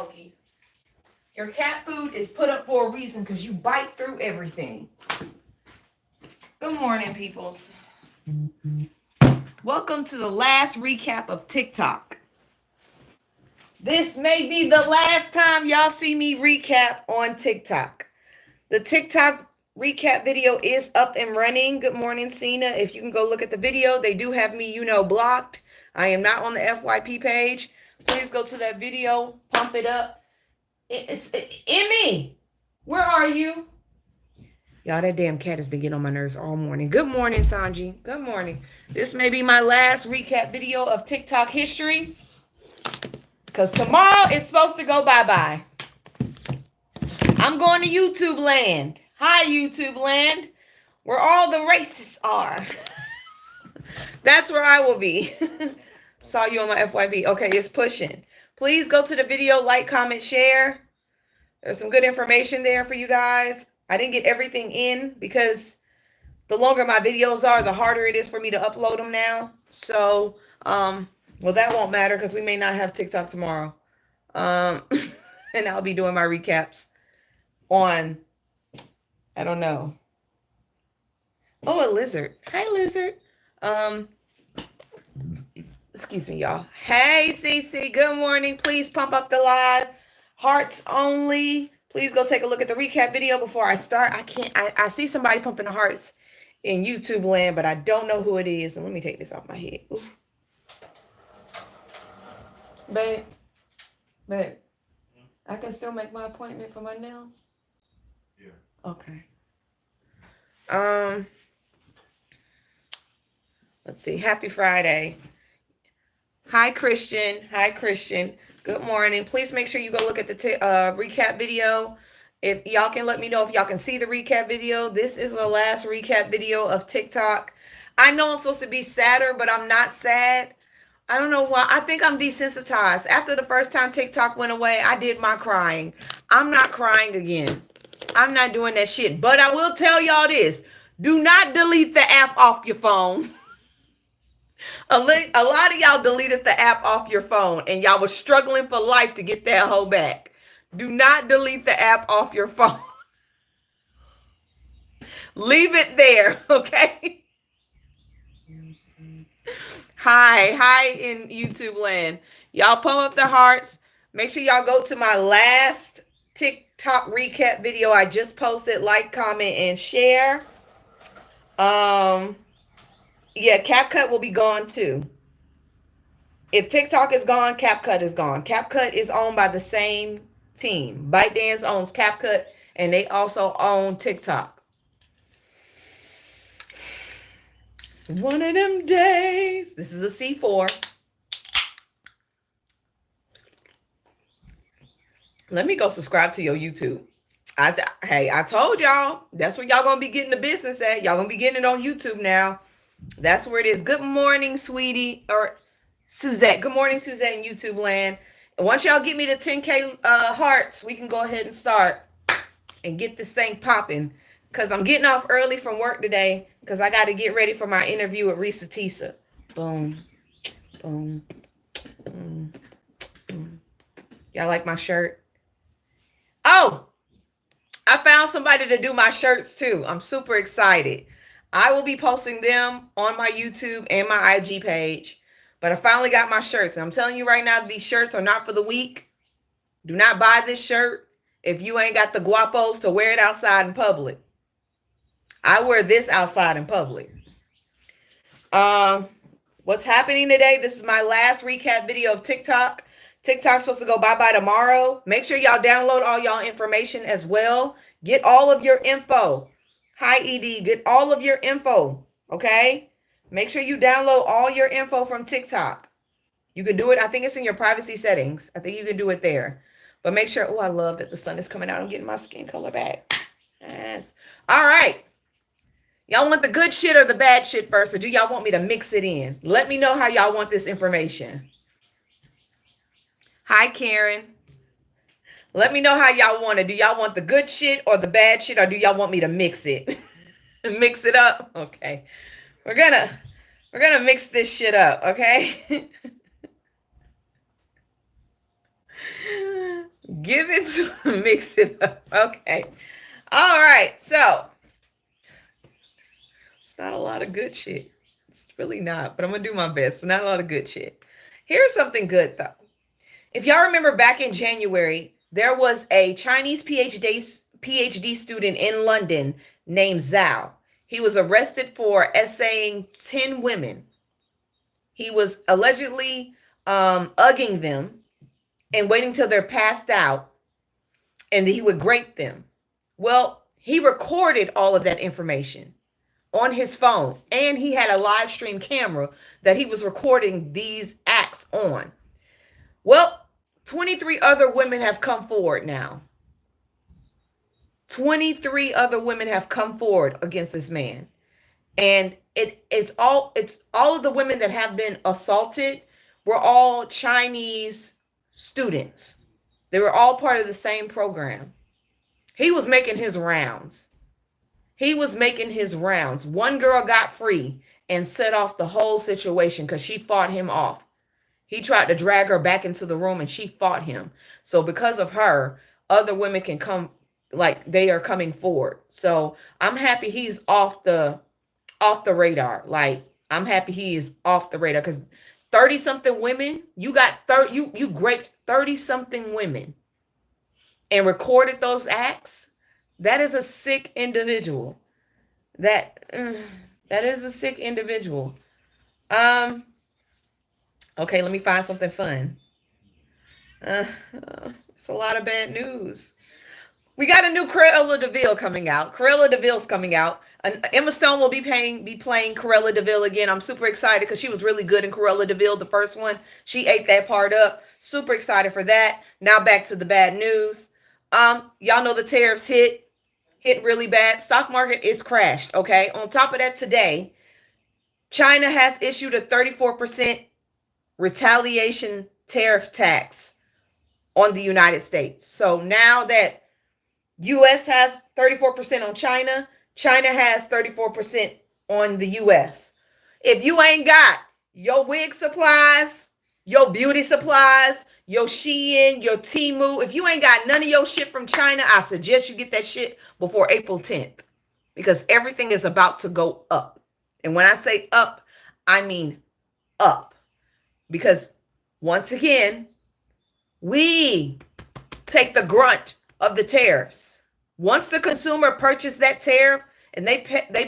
monkey. Your cat food is put up for a reason because you bite through everything. Good morning, peoples. Welcome to the last recap of TikTok. This may be the last time y'all see me recap on TikTok. The TikTok recap video is up and running. Good morning, Cena. If you can go look at the video, they do have me, blocked. I am not on the FYP page. Please go to that video, pump it up. It's Emmy. Where are you? Y'all, that damn cat has been getting on my nerves all morning. Good morning, Sanji. Good morning. This may be my last recap video of TikTok history. Because tomorrow it's supposed to go bye-bye. I'm going to YouTube land. Hi, YouTube land. Where all the racists are. That's where I will be. Saw you on my FYB. Okay, it's pushing. Please go to the video, like, comment, share. There's some good information there for you guys. I didn't get everything in because the longer my videos are, the harder it is for me to upload them now. So, well, that won't matter because we may not have TikTok tomorrow. And I'll be doing my recaps on, I don't know. Oh, a lizard. Hi, lizard. Excuse me, y'all. Hey, Cece. Good morning. Please pump up the live. Hearts only. Please go take a look at the recap video before I start. I see somebody pumping the hearts in YouTube land, but I don't know who it is. And let me take this off my head. Oof. Babe, I can still make my appointment for my nails? Yeah. Okay. Let's see. Happy Friday. Hi, Christian. Hi, Christian. Good morning. Please make sure you go look at the recap video. If y'all can let me know if y'all can see the recap video. This is the last recap video of TikTok. I know I'm supposed to be sadder, but I'm not sad. I don't know why. I think I'm desensitized. After the first time TikTok went away, I did my crying. I'm not crying again. I'm not doing that shit. But I will tell y'all this. Do not delete the app off your phone. A lot of y'all deleted the app off your phone and y'all was struggling for life to get that hoe back. Do not delete the app off your phone. Leave it there, okay? Hi in YouTube land. Y'all pump up the hearts. Make sure y'all go to my last TikTok recap video I just posted. Like, comment, and share. Yeah, CapCut will be gone too. If TikTok is gone, CapCut is gone. CapCut is owned by the same team. ByteDance owns CapCut, and they also own TikTok. One of them days. This is a C4. Let me go subscribe to your YouTube. Hey, I told y'all. That's where y'all going to be getting the business at. Y'all going to be getting it on YouTube now. That's where it is. Good morning, sweetie. Or Suzette. Good morning, Suzette in YouTube land. And once y'all get me to 10K hearts, we can go ahead and start and get this thing popping. Because I'm getting off early from work today because I got to get ready for my interview with Risa Tisa. Boom. Boom. Boom. Boom. Y'all like my shirt? Oh, I found somebody to do my shirts too. I'm super excited. I will be posting them on my YouTube and my IG page. But I finally got my shirts. And I'm telling you right now, these shirts are not for the weak. Do not buy this shirt if you ain't got the guapos to wear it outside in public. I wear this outside in public. What's happening today? This is my last recap video of TikTok. TikTok's supposed to go bye-bye tomorrow. Make sure y'all download all y'all information as well. Get all of your info. Hi, ED. Get all of your info, okay? Make sure you download all your info from TikTok. You can do it. I think it's in your privacy settings. I think you can do it there. But make sure. Oh, I love that the sun is coming out. I'm getting my skin color back. Yes. All right. Y'all want the good shit or the bad shit first? Or do y'all want me to mix it in? Let me know how y'all want this information. Hi, Karen. Let me know how y'all want it. Do y'all want the good shit or the bad shit, or do y'all want me to mix it? Mix it up? Okay. We're gonna mix this shit up, okay? Give it to mix it up. Okay. All right. So it's not a lot of good shit. It's really not, but I'm gonna do my best. Not a lot of good shit. Here's something good though. If y'all remember back in January, there was a Chinese PhD student in London named Zhao. He was arrested for essaying 10 women. He was allegedly ugging them and waiting till they're passed out, and he would grape them. Well, he recorded all of that information on his phone, and he had a live stream camera that he was recording these acts on. Well, 23 other women have come forward now. 23 other women have come forward against this man. And it's all of the women that have been assaulted were all Chinese students. They were all part of the same program. He was making his rounds. One girl got free and set off the whole situation because she fought him off. He tried to drag her back into the room and she fought him. So because of her, other women can come, like they are coming forward. So I'm happy he's off the radar. Like I'm happy he is off the radar because 30 something women, you graped 30 something women and recorded those acts. That is a sick individual. That is a sick individual. Okay, let me find something fun. It's a lot of bad news. We got a new Cruella de Vil coming out. Cruella de Vil's coming out. Emma Stone will be playing Cruella de Vil again. I'm super excited because she was really good in Cruella de Vil, the first one. She ate that part up. Super excited for that. Now back to the bad news. Y'all know the tariffs hit really bad. Stock market is crashed. Okay. On top of that, today, China has issued a 34% retaliation tariff tax on the United States. So now that US has 34% on China, China has 34% on the US. If you ain't got your wig supplies, your beauty supplies, your Shein, your Temu, if you ain't got none of your shit from China, I suggest you get that shit before April 10th because everything is about to go up. And when I say up, I mean up. Because once again, we take the grunt of the tariffs. Once the consumer purchased that tariff and they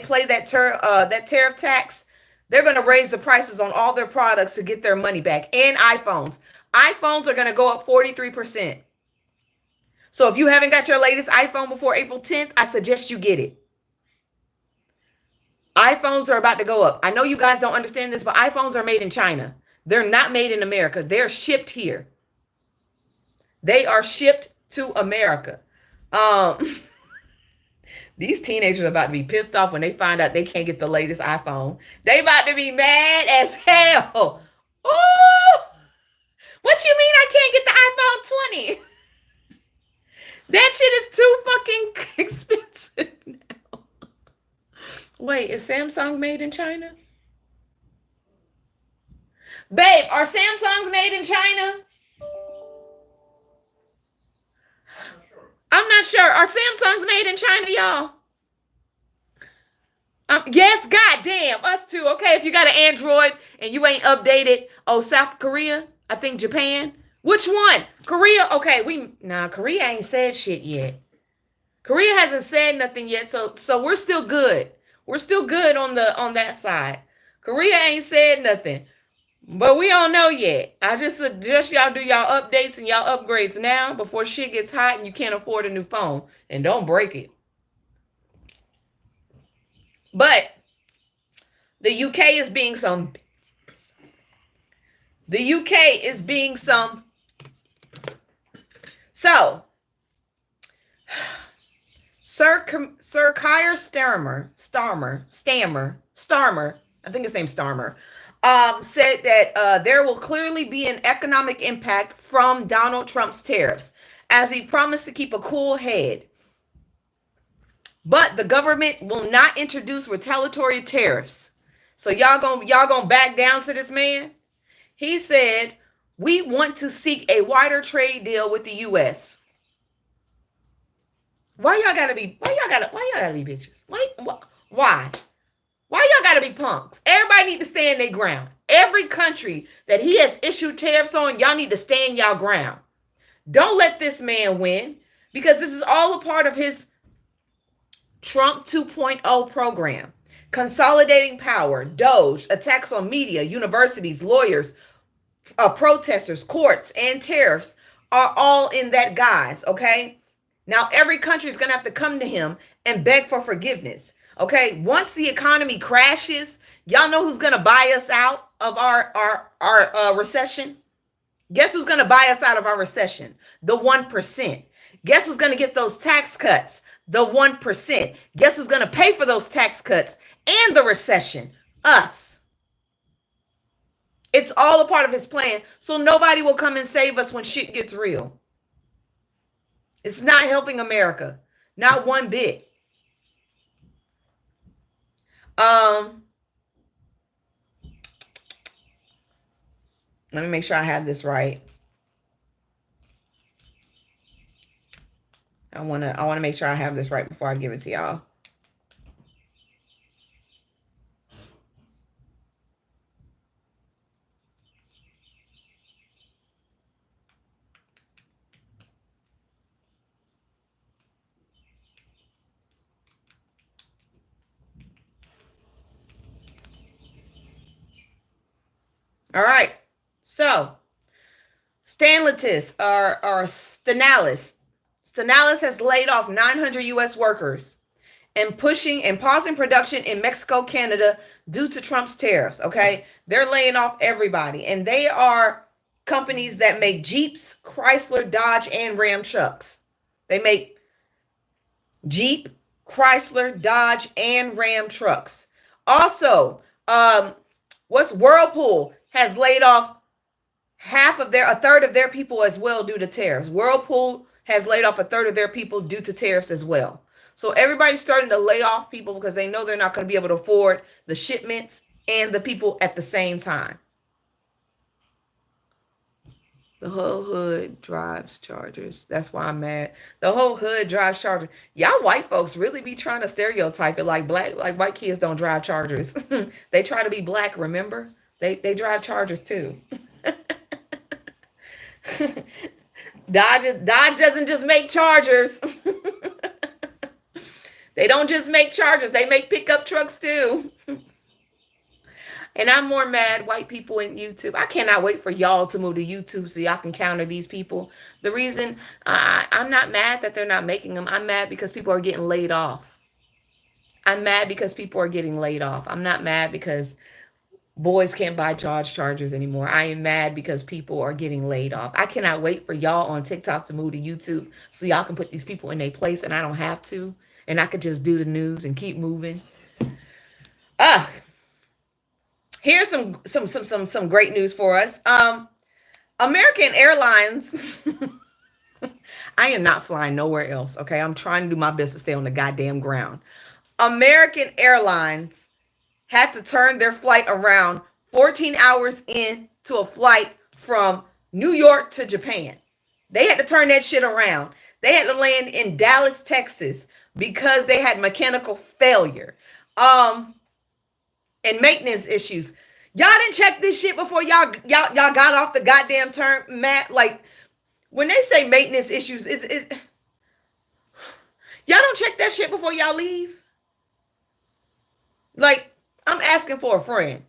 play that tariff tax, they're going to raise the prices on all their products to get their money back. And iPhones. iPhones are going to go up 43%. So if you haven't got your latest iPhone before April 10th, I suggest you get it. iPhones are about to go up. I know you guys don't understand this, but iPhones are made in China. They're not made in America. They're shipped here. They are shipped to America. These teenagers are about to be pissed off when they find out they can't get the latest iPhone. They about to be mad as hell. Ooh! What you mean I can't get the iPhone 20? That shit is too fucking expensive now. Wait, is Samsung made in China? Babe, are Samsungs made in China? I'm not sure. Are Samsungs made in China, y'all? Yes, goddamn, us too. Okay, if you got an Android and you ain't updated, South Korea, I think Japan. Which one? Korea? Okay, Korea ain't said shit yet. Korea hasn't said nothing yet, so we're still good. We're still good on that side. Korea ain't said nothing. But we don't know yet. I just suggest y'all do y'all updates and y'all upgrades now before shit gets hot and you can't afford a new phone. And don't break it. But the UK is being some. The UK is being some. So, Sir Keir Starmer, I think his name's Starmer, said that there will clearly be an economic impact from Donald Trump's tariffs, as he promised to keep a cool head. But the government will not introduce retaliatory tariffs. So y'all gonna back down to this man? He said, We want to seek a wider trade deal with the U.S. Why y'all gotta be bitches? Why? Why y'all gotta be punks? Everybody need to stand their ground. Every country that he has issued tariffs on, y'all need to stand y'all ground. Don't let this man win, because this is all a part of his Trump 2.0 program. Consolidating power, Doge, attacks on media, universities, lawyers, protesters, courts, and tariffs are all in that guise, okay? Now, every country is going to have to come to him and beg for forgiveness, okay? Once the economy crashes, y'all know who's going to buy us out of our recession? Guess who's going to buy us out of our recession? The 1%. Guess who's going to get those tax cuts? The 1%. Guess who's going to pay for those tax cuts and the recession? Us. It's all a part of his plan, so nobody will come and save us when shit gets real. It's not helping America. Not one bit. Let me make sure I have this right. I want to make sure I have this right before I give it to y'all. All right. So, Stanlitis or Stenalis. Stenalis has laid off 900 U.S. workers and pausing production in Mexico, Canada due to Trump's tariffs, okay? They're laying off everybody. And they are companies that make Jeeps, Chrysler, Dodge, and Ram trucks. They make Jeep, Chrysler, Dodge, and Ram trucks. Also, Whirlpool has laid off a third of their people as well due to tariffs. Whirlpool has laid off a third of their people due to tariffs as well. So everybody's starting to lay off people because they know they're not going to be able to afford the shipments and the people at the same time. The whole hood drives Chargers. That's why I'm mad. The whole hood drives Chargers. Y'all white folks really be trying to stereotype it like white kids don't drive Chargers. They try to be black, remember? They drive Chargers too. Dodge doesn't just make Chargers. They don't just make Chargers. They make pickup trucks too. And I'm more mad white people in YouTube. I cannot wait for y'all to move to YouTube so y'all can counter these people. The reason I'm not mad that they're not making them. I'm mad because people are getting laid off. I'm mad because people are getting laid off. I'm not mad because boys can't buy Chargers anymore. I am mad because people are getting laid off. I cannot wait for y'all on TikTok to move to YouTube so y'all can put these people in their place and I don't have to. And I could just do the news and keep moving. Here's some great news for us. American Airlines. I am not flying nowhere else, okay? I'm trying to do my best to stay on the goddamn ground. American Airlines had to turn their flight around 14 hours into a flight from New York to Japan. They had to turn that shit around. They had to land in Dallas, Texas because they had mechanical failure. And maintenance issues. Y'all didn't check this shit before y'all got off the goddamn turn, Matt. Like, when they say maintenance issues, y'all don't check that shit before y'all leave? Like, I'm asking for a friend.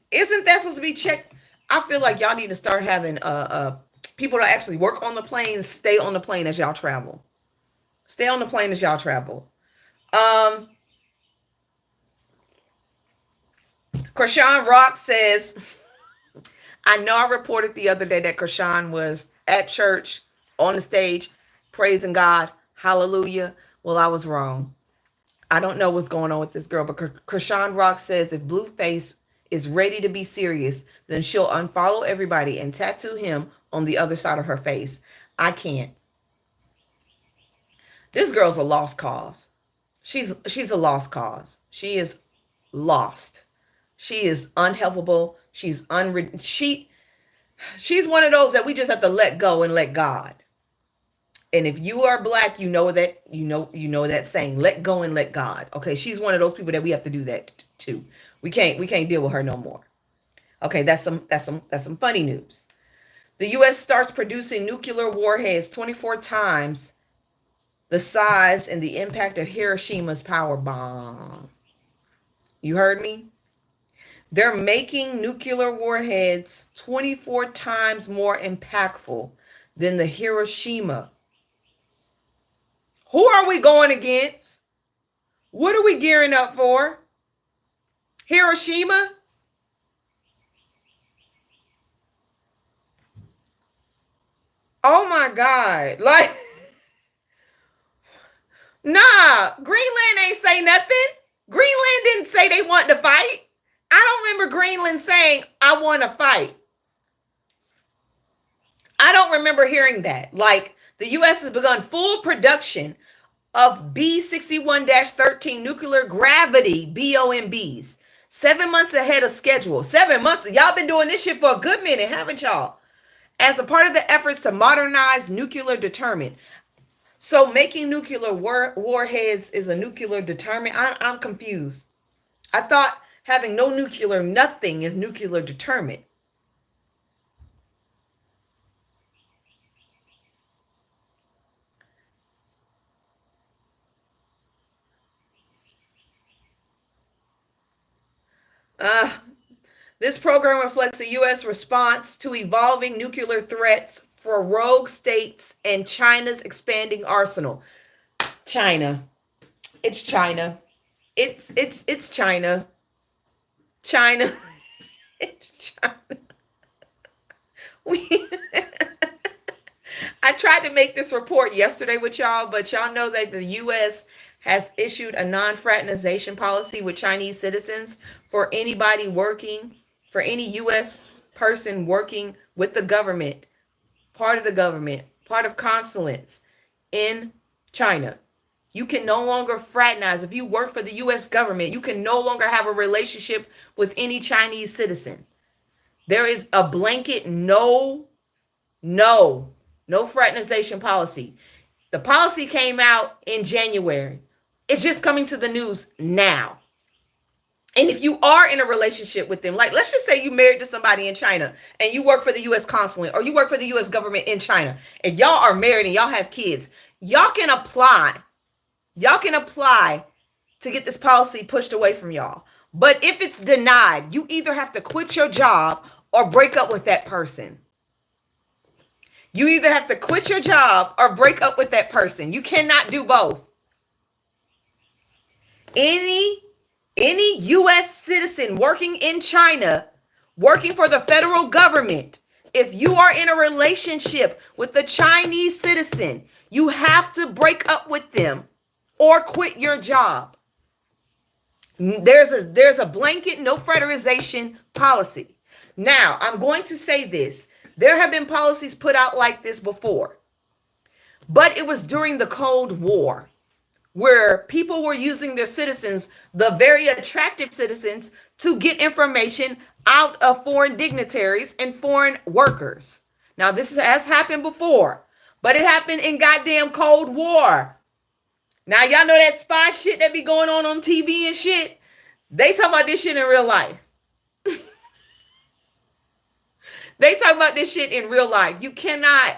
Isn't that supposed to be checked? I feel like y'all need to start having people that actually work on the plane stay on the plane as y'all travel. Stay on the plane as y'all travel. Krishan Rock says, I know I reported the other day that Krishan was at church on the stage praising God. Hallelujah. Well, I was wrong. I don't know what's going on with this girl, but Krishan Rock says if Blueface is ready to be serious, then she'll unfollow everybody and tattoo him on the other side of her face. I can't. This girl's a lost cause. She's a lost cause. She is lost. She is unhelpable. She's She's one of those that we just have to let go and let God. And if you are black, you know that saying, let go and let God. Okay, she's one of those people that we have to do that too. We can't deal with her no more. Okay, that's some funny news. The US starts producing nuclear warheads 24 times the size and the impact of Hiroshima's power bomb. You heard me? They're making nuclear warheads 24 times more impactful than the Hiroshima. Who are we going against? What are we gearing up for? Hiroshima? Oh my God. Like, nah, Greenland ain't say nothing. Greenland didn't say they want to fight. I don't remember Greenland saying, I want to fight. I don't remember hearing that. Like, the U.S. has begun full production of B-61-13 nuclear gravity BOMBs 7 months ahead of schedule. 7 months. Y'all been doing this shit for a good minute, haven't y'all? As a part of the efforts to modernize nuclear deterrent. So making nuclear warheads is a nuclear deterrent? I'm confused. I thought having no nuclear nothing is nuclear deterrent. This program reflects the U.S. response to evolving nuclear threats for rogue states and China's expanding arsenal. China. It's China. It's China. China. It's China. We I tried to make this report yesterday with y'all, but y'all know that the U.S. has issued a non-fraternization policy with Chinese citizens for anybody working, for any U.S. person working with the government, part of consulates in China. You can no longer fraternize. If you work for the U.S. government, you can no longer have a relationship with any Chinese citizen. There is a blanket no fraternization policy. The policy came out in January. It's just coming to the news now. And if you are in a relationship with them, like let's just say you married to somebody in China and you work for the U.S. consulate or you work for the U.S. government in China and y'all are married and y'all have kids, y'all can apply. Y'all can apply to get this policy pushed away from y'all. But if it's denied, you either have to quit your job or break up with that person. You either have to quit your job or break up with that person. You cannot do both. Any U.S. citizen working in China, working for the federal government, if you are in a relationship with a Chinese citizen, you have to break up with them or quit your job. There's a blanket no fraternization policy. Now, I'm going to say this. There have been policies put out like this before, but it was during the Cold War where people were using their citizens, the very attractive citizens, to get information out of foreign dignitaries and foreign workers. Now, this has happened before, but it happened in goddamn Cold War. Now, y'all know that spy shit that be going on TV and shit? They talk about this shit in real life. They talk about this shit in real life. You cannot.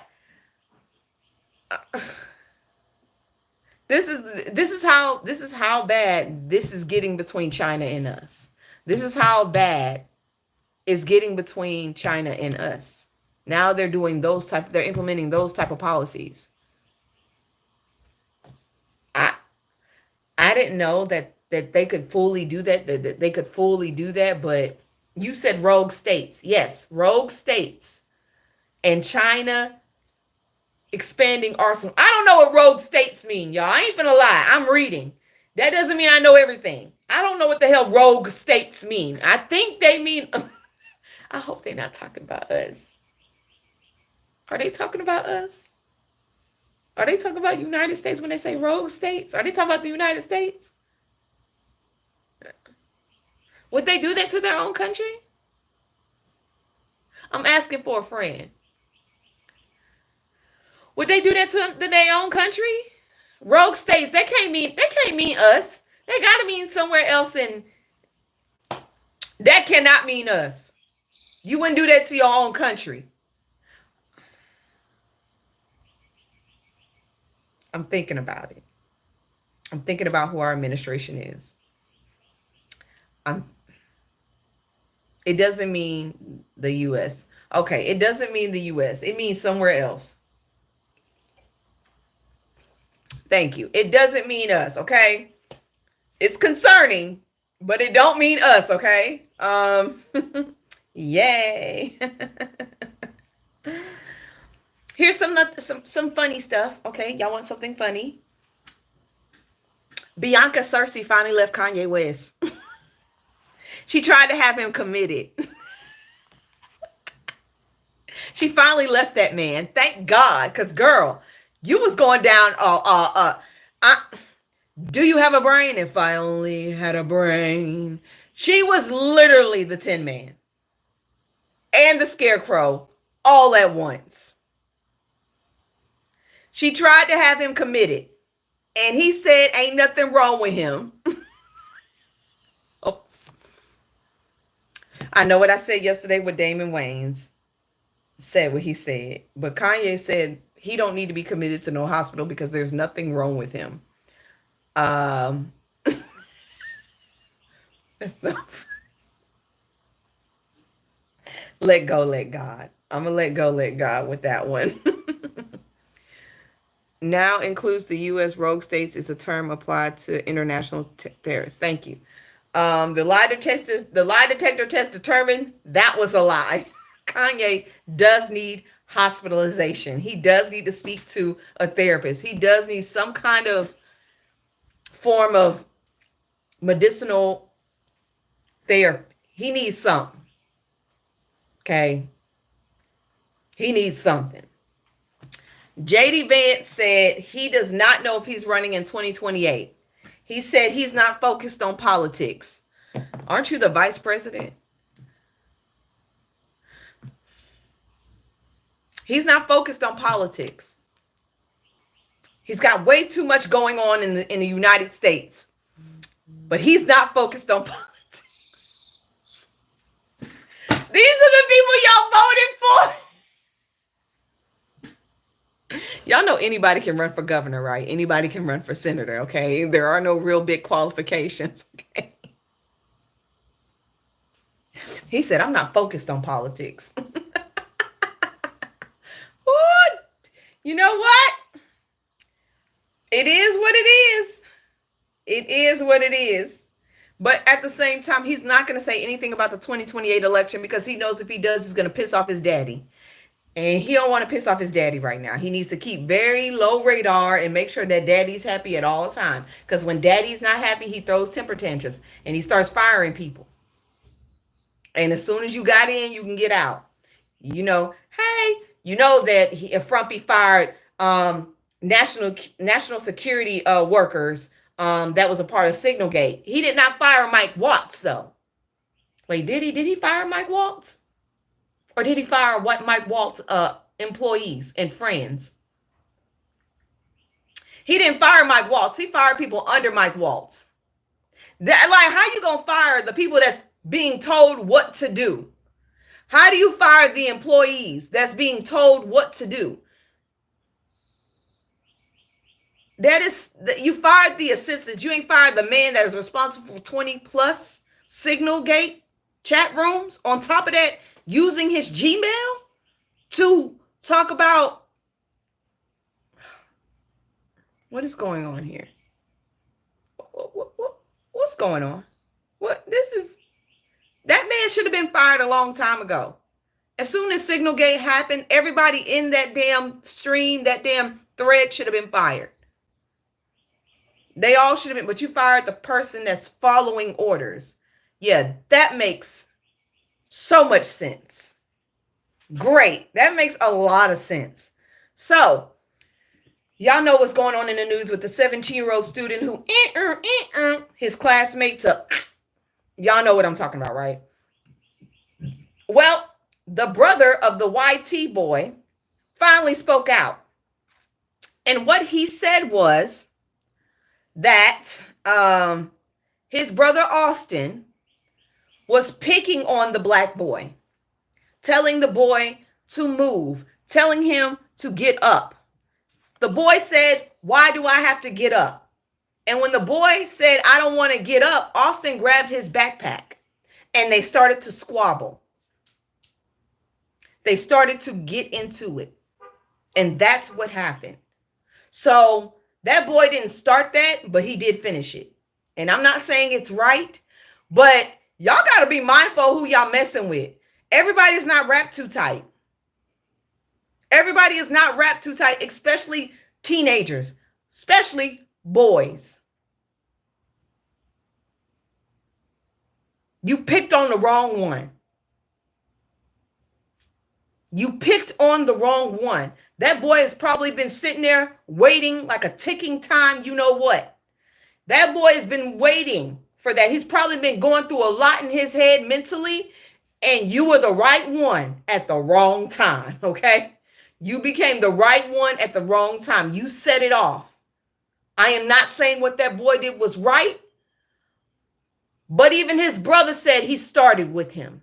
This is how bad this is getting between China and us. This is how bad it's getting between China and us. Now they're implementing those type of policies. I didn't know that they could fully do that, but you said rogue states. Yes, rogue states. And China expanding arsenal. I don't know what rogue states mean, y'all. I ain't finna lie. I'm reading. That doesn't mean I know everything. I don't know what the hell rogue states mean. I think they mean... I hope they're not talking about us. Are they talking about us? Are they talking about United States when they say rogue states? Are they talking about the United States? Would they do that to their own country? I'm asking for a friend. Would they do that to their own country? Rogue states, they can't mean us. They gotta mean somewhere else, and that cannot mean us. You wouldn't do that to your own country. I'm thinking about it. I'm thinking about who our administration is. It doesn't mean the US. Okay, it doesn't mean the US. It means somewhere else. Thank you. It doesn't mean us, okay? It's concerning, but it don't mean us, okay? Yay. Here's some funny stuff, okay? Y'all want something funny? Bianca Cersei finally left Kanye West. She tried to have him committed. She finally left that man. Thank God, because girl, you was going down. Do you have a brain? If I only had a brain. She was literally the Tin Man and the Scarecrow all at once. She tried to have him committed, and he said ain't nothing wrong with him. Oops. I know what I said yesterday with Damon Wayans. Said what he said, but Kanye said he don't need to be committed to no hospital because there's nothing wrong with him. That's not. Let go, let God. I'm gonna let go, let God with that one. Now includes the U.S. rogue states is a term applied to international tariffs. Thank you. The lie detector test determined that was a lie. Kanye does need hospitalization. He does need to speak to a therapist. He does need some kind of form of medicinal therapy. He needs something. Okay. He needs something. JD Vance said he does not know if he's running in 2028. He said he's not focused on politics. Aren't you the vice president? He's not focused on politics. He's got way too much going on in the United States. But he's not focused on politics. These are the people y'all voted for. Y'all know anybody can run for governor, right? Anybody can run for senator, okay? There are no real big qualifications, okay? He said, I'm not focused on politics. You know what? It is what it is. It is what it is. But at the same time, he's not going to say anything about the 2028 election because he knows if he does, he's going to piss off his daddy. And he don't want to piss off his daddy right now. He needs to keep very low radar and make sure that daddy's happy at all times. Because when daddy's not happy, he throws temper tantrums and he starts firing people. And as soon as you got in, you can get out. You know, hey, you know that Frumpy fired national security workers that was a part of Signalgate. He did not fire Mike Watts, though. Wait, did he? Did he fire Mike Watts? Or did he fire Mike Waltz employees and friends? He didn't fire Mike Waltz. He fired people under Mike Waltz. How you gonna fire the people that's being told what to do? How do you fire the employees that's being told what to do? You fired the assistants. You ain't fired the man that is responsible for 20 plus Signalgate chat rooms. On top of that, using his Gmail to talk about what is going on here. What's going on? That man should have been fired a long time ago. As soon as Signalgate happened, everybody in that damn stream, that damn thread should have been fired. They all should have been, but you fired the person that's following orders. Yeah, that makes so much sense. Great. That makes a lot of sense. So, y'all know what's going on in the news with the 17-year-old student who his classmates up. Y'all know what I'm talking about, right? Well, the brother of the YT boy finally spoke out. And what he said was that his brother Austin was picking on the black boy, telling the boy to move, telling him to get up. The boy said, "Why do I have to get up?" And when the boy said, "I don't want to get up," Austin grabbed his backpack and they started to squabble. They started to get into it. And that's what happened. So that boy didn't start that, but he did finish it. And I'm not saying it's right, but y'all got to be mindful who y'all messing with. Everybody is not wrapped too tight. Everybody is not wrapped too tight, especially teenagers, especially boys. You picked on the wrong one. You picked on the wrong one. That boy has probably been sitting there waiting like a ticking time. You know what? That boy has been waiting for that. He's probably been going through a lot in his head mentally, and you were the right one at the wrong time, okay? You became the right one at the wrong time. You set it off. I am not saying what that boy did was right, but even his brother said he started with him.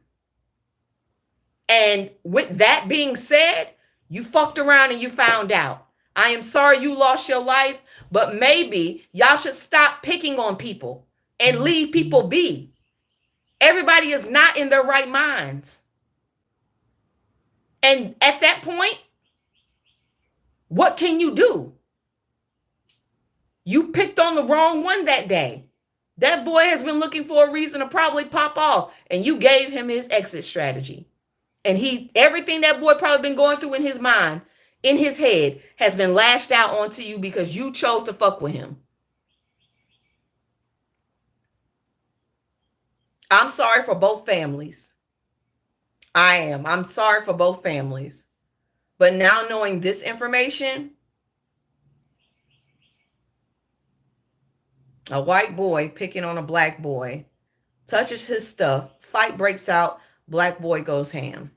And with that being said, you fucked around and you found out. I am sorry you lost your life, but maybe y'all should stop picking on people and leave people be. Everybody is not in their right minds. And at that point, what can you do? You picked on the wrong one that day. That boy has been looking for a reason to probably pop off, and you gave him his exit strategy. And everything that boy probably been going through in his mind, in his head, has been lashed out onto you because you chose to fuck with him. I'm sorry for both families. I am. I'm sorry for both families. But now knowing this information, a white boy picking on a black boy, touches his stuff, fight breaks out, black boy goes ham.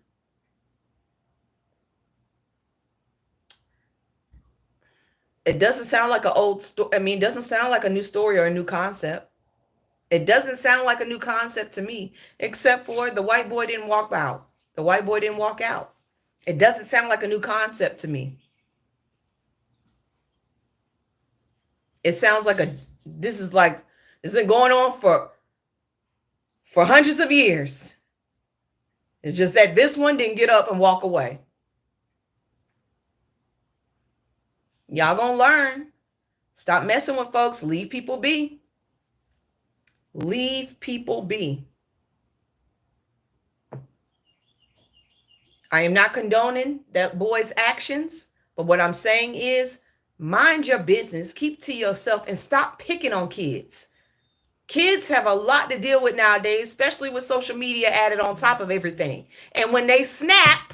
It doesn't sound like an old story. I mean, it doesn't sound like a new story or a new concept. It doesn't sound like a new concept to me, except for the white boy didn't walk out. The white boy didn't walk out. It doesn't sound like a new concept to me. It sounds like this has been going on for hundreds of years. It's just that this one didn't get up and walk away. Y'all gonna learn. Stop messing with folks. Leave people be. Leave people be. I am not condoning that boy's actions, but what I'm saying is mind your business, keep to yourself, and stop picking on kids. Kids have a lot to deal with nowadays, especially with social media added on top of everything. And when they snap,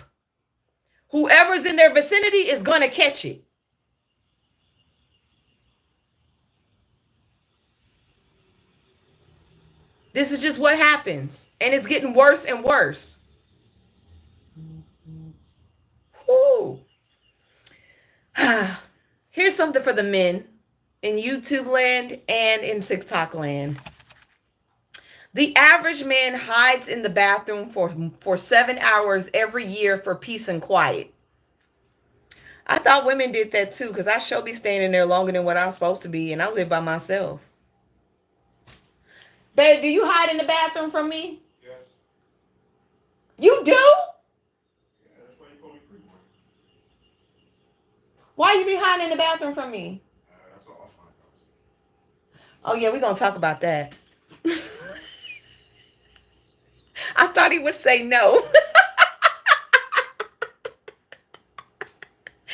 whoever's in their vicinity is going to catch it. This is just what happens. And it's getting worse and worse. Whew. Here's something for the men in YouTube land and in TikTok land. The average man hides in the bathroom for 7 hours every year for peace and quiet. I thought women did that too, because I sure be staying in there longer than what I'm supposed to be, and I live by myself. Babe, do you hide in the bathroom from me? Yes. You do? Yeah, that's why you call me creep. Why you be hiding in the bathroom from me? That's all offline conversation. Oh yeah, we're gonna talk about that. I thought he would say no.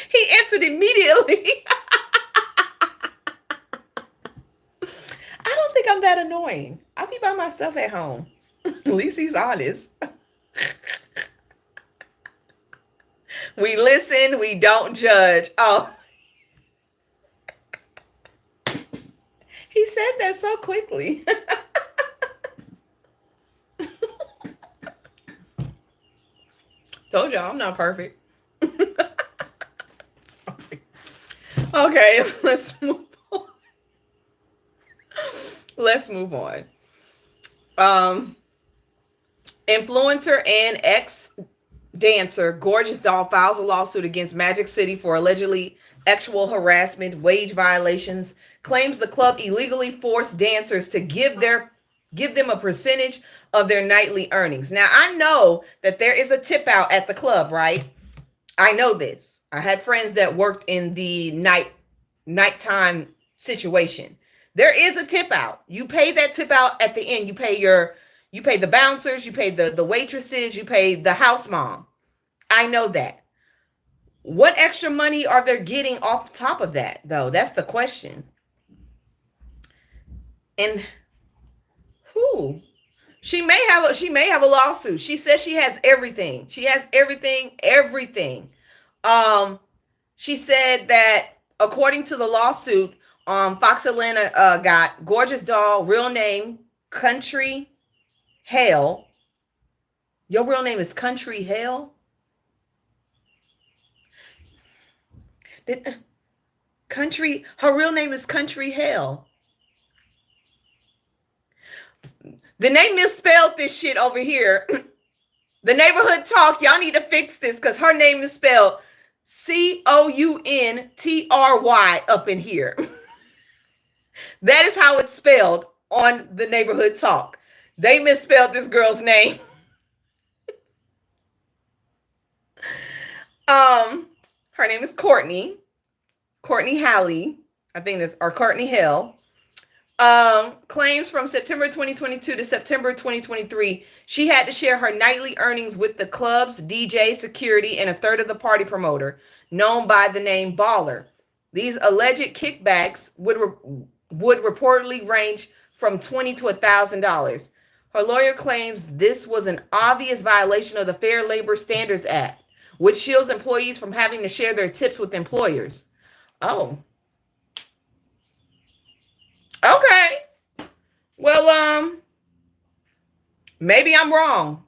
He answered immediately. I don't think I'm that annoying. I be by myself at home. At least he's honest. We listen, we don't judge. Oh. He said that so quickly. Told y'all I'm not perfect. Sorry. Okay, let's move on. Let's move on. Um, Influencer and ex dancer Gorgeous Doll files a lawsuit against Magic City for allegedly sexual harassment, wage violations, claims the club illegally forced dancers to give them a percentage of their nightly earnings. Now, I know that there is a tip out at the club, right? I know this. I had friends that worked in the nighttime situation. There is a tip out. You pay that tip out at the end. You pay the bouncers, you pay the waitresses, you pay the house mom. I know that. What extra money are they getting off the top of that, though? That's the question. And who? She may have a lawsuit. She says she has everything. She has everything. She said that according to the lawsuit, Fox Atlanta got Gorgeous Doll, real name Country Hale. Your real name is Country Hale? Her real name is Country Hale. The name misspelled this shit over here. The neighborhood talk, y'all need to fix this because her name is spelled Country up in here. That is how it's spelled on the neighborhood talk. They misspelled this girl's name. Her name is Courtney Halley, I think that's, or Courtney Hill. Claims from September 2022 to September 2023, she had to share her nightly earnings with the club's DJ, security, and a third of the party promoter, known by the name Baller. These alleged kickbacks would reportedly range from $20 to $1,000. Her lawyer claims this was an obvious violation of the Fair Labor Standards Act, which shields employees from having to share their tips with employers. Oh. Okay. Well, maybe I'm wrong.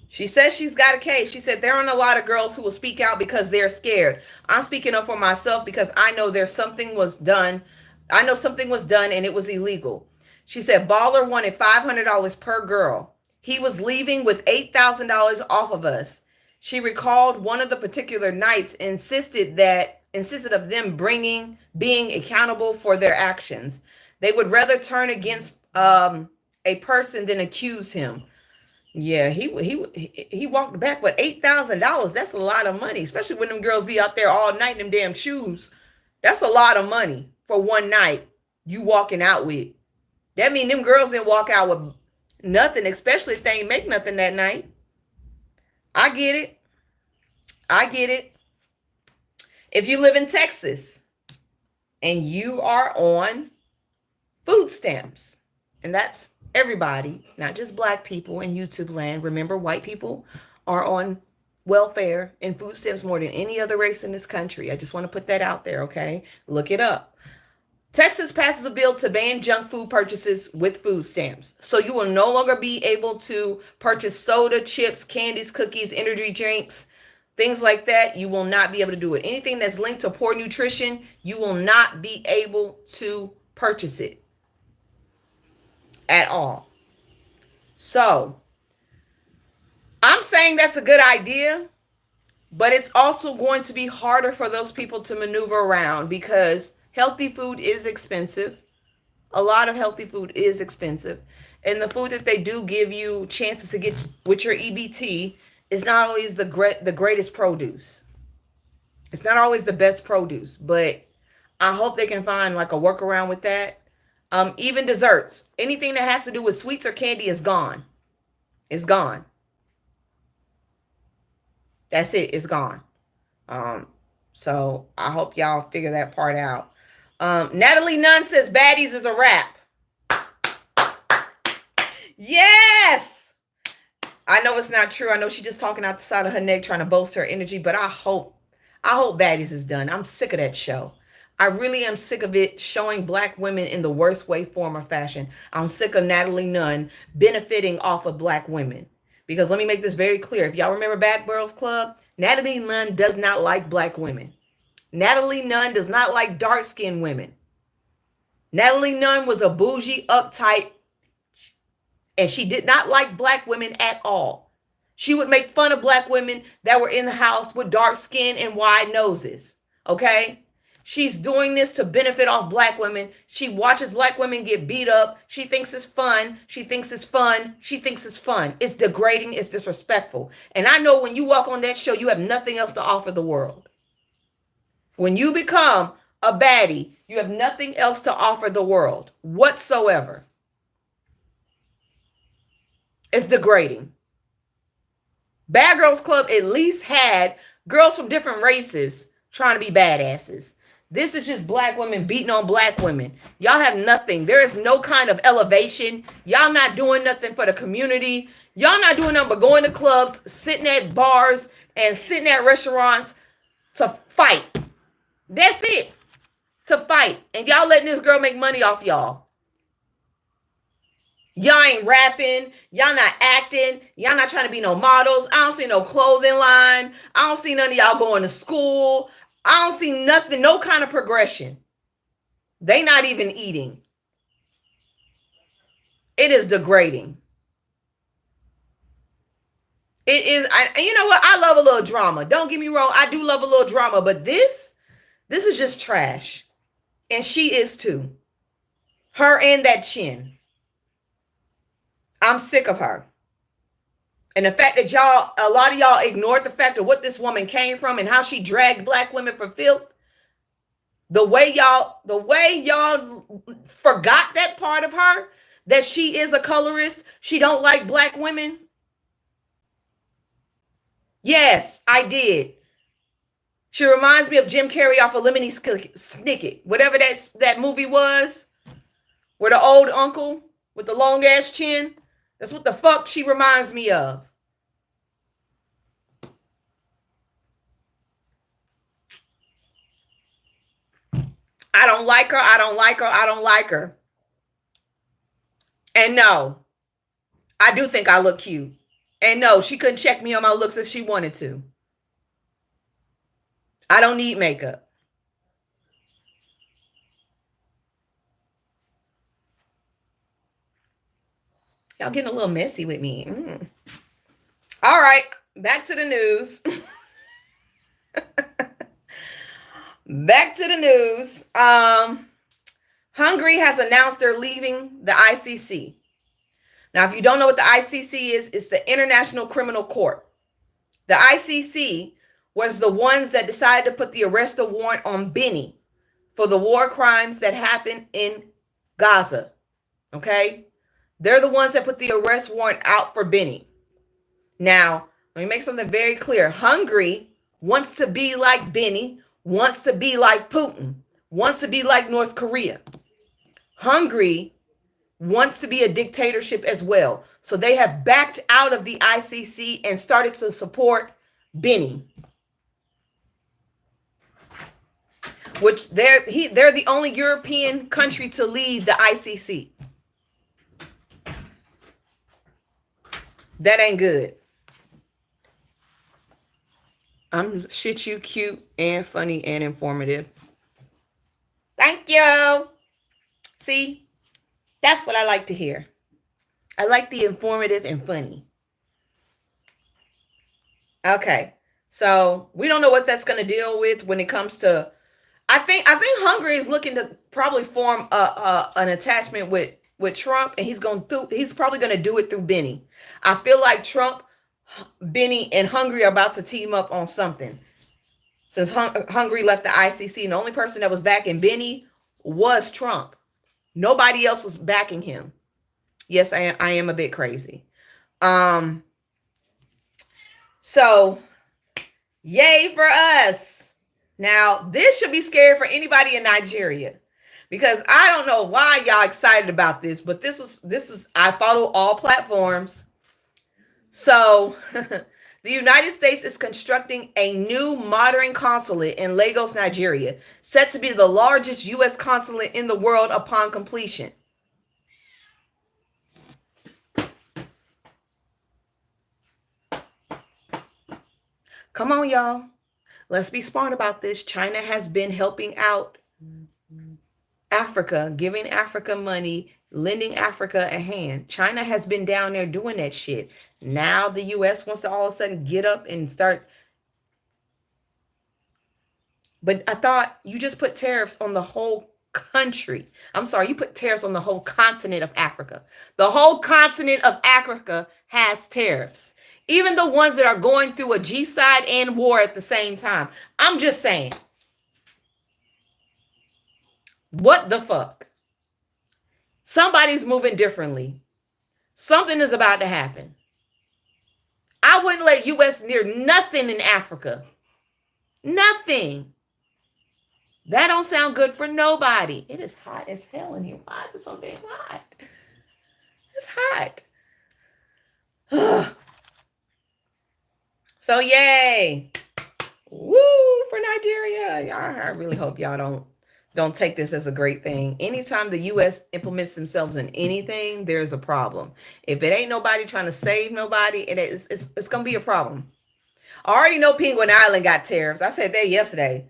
She says she's got a case. She said there aren't a lot of girls who will speak out because they're scared. I'm speaking up for myself because I know something was done. I know something was done and it was illegal. She said Baller wanted $500 per girl. He was leaving with $8,000 off of us. She recalled one of the particular nights insisted of them being accountable for their actions. They would rather turn against a person than accuse him. Yeah, he walked back with $8,000. That's a lot of money, especially when them girls be out there all night in them damn shoes. That's a lot of money for one night you walking out with. That mean them girls didn't walk out with nothing, especially if they ain't make nothing that night. I get it. If you live in Texas and you are on food stamps, and that's everybody, not just black people in YouTube land. Remember, white people are on welfare and food stamps more than any other race in this country. I just want to put that out there, okay? Look it up. Texas passes a bill to ban junk food purchases with food stamps. So you will no longer be able to purchase soda, chips, candies, cookies, energy drinks, things like that. You will not be able to do it. Anything that's linked to poor nutrition, you will not be able to purchase it at all. So I'm saying that's a good idea, but it's also going to be harder for those people to maneuver around because healthy food is expensive. A lot of healthy food is expensive. And the food that they do give you chances to get with your EBT is not always the greatest produce. It's not always the best produce, but I hope they can find like a workaround with that. Even desserts, anything that has to do with sweets or candy is gone. It's gone. That's it. It's gone. So I hope y'all figure that part out. Natalie Nunn says baddies is a wrap. Yes. I know it's not true. I know she's just talking out the side of her neck trying to boast her energy, but I hope baddies is done. I'm sick of that show. I really am sick of it showing black women in the worst way, form, or fashion. I'm sick of Natalie Nunn benefiting off of black women Because let me make this very clear. If y'all remember Bad Girls Club, Natalie Nunn does not like black women. Natalie Nunn does not like dark-skinned women. Natalie Nunn was a bougie, uptight, and she did not like black women at all. She would make fun of black women that were in the house with dark skin and wide noses. Okay? She's doing this to benefit off black women. She watches black women get beat up. She thinks it's fun. She thinks it's fun. She thinks it's fun. It's degrading. It's disrespectful. And I know when you walk on that show, you have nothing else to offer the world. When you become a baddie, you have nothing else to offer the world whatsoever. It's degrading. Bad Girls Club at least had girls from different races trying to be badasses. This is just black women beating on black women. Y'all have nothing. There is no kind of elevation. Y'all not doing nothing for the community. Y'all not doing nothing but going to clubs, sitting at bars, and sitting at restaurants to fight. That's it. To fight. And y'all letting this girl make money off y'all. Y'all ain't rapping. Y'all not acting. Y'all not trying to be no models. I don't see no clothing line. I don't see none of y'all going to school. I don't see nothing, no kind of progression. They not even eating. It is degrading. It is, you know what? I love a little drama. Don't get me wrong. I do love a little drama, but this is just trash. And she is too. Her and that chin. I'm sick of her. And the fact that a lot of y'all ignored the fact of what this woman came from and how she dragged black women for filth. The way y'all forgot that part of her, that she is a colorist. She don't like black women. Yes, I did. She reminds me of Jim Carrey off of Lemony Snicket, whatever that movie was, where the old uncle with the long ass chin. That's what the fuck she reminds me of. I don't like her. I don't like her. I don't like her. And no, I do think I look cute. And no, she couldn't check me on my looks if she wanted to. I don't need makeup. Y'all getting a little messy with me. All right, back to the news. Back to the news. Hungary has announced they're leaving the ICC. Now, if you don't know what the ICC is, it's the International Criminal Court. The ICC was the ones that decided to put the arrest warrant on Benny for the war crimes that happened in Gaza. Okay? They're the ones that put the arrest warrant out for Benny. Now, let me make something very clear. Hungary wants to be like Benny, wants to be like Putin, wants to be like North Korea. Hungary wants to be a dictatorship as well. So they have backed out of the ICC and started to support Benny. Which they're the only European country to lead the ICC. That ain't good. I'm shit you cute and funny and informative. Thank you. See, that's what I like to hear. I like the informative and funny. Okay, so we don't know what that's going to deal with when it comes to. I think Hungary is looking to probably form an attachment with Trump, and he's probably going to do it through Benny. I feel like Trump, Benny, and Hungary are about to team up on something. Since Hungary left the ICC, and the only person that was backing Benny was Trump. Nobody else was backing him. Yes, I am a bit crazy. So, yay for us. Now, this should be scary for anybody in Nigeria, because I don't know why y'all excited about this, but this is I follow all platforms. So, the United States is constructing a new modern consulate in Lagos, Nigeria, set to be the largest U.S. consulate in the world upon completion. Come on, y'all. Let's be smart about this. China has been helping out Africa, giving Africa money, lending Africa a hand. China has been down there doing that shit. Now the US wants to all of a sudden get up and start. But I thought you just put tariffs on the whole country. I'm sorry, you put tariffs on the whole continent of Africa. The whole continent of Africa has tariffs. Even the ones that are going through a G-side and war at the same time. I'm just saying. What the fuck? Somebody's moving differently. Something is about to happen. I wouldn't let US near nothing in Africa. Nothing. That don't sound good for nobody. It is hot as hell in here. Why is it so damn hot? It's hot. So yay. Woo for Nigeria. I really hope y'all don't take this as a great thing. Anytime the US implements themselves in anything, there's a problem. If it ain't nobody trying to save nobody, it's going to be a problem. I already know Penguin Island got tariffs. I said that yesterday.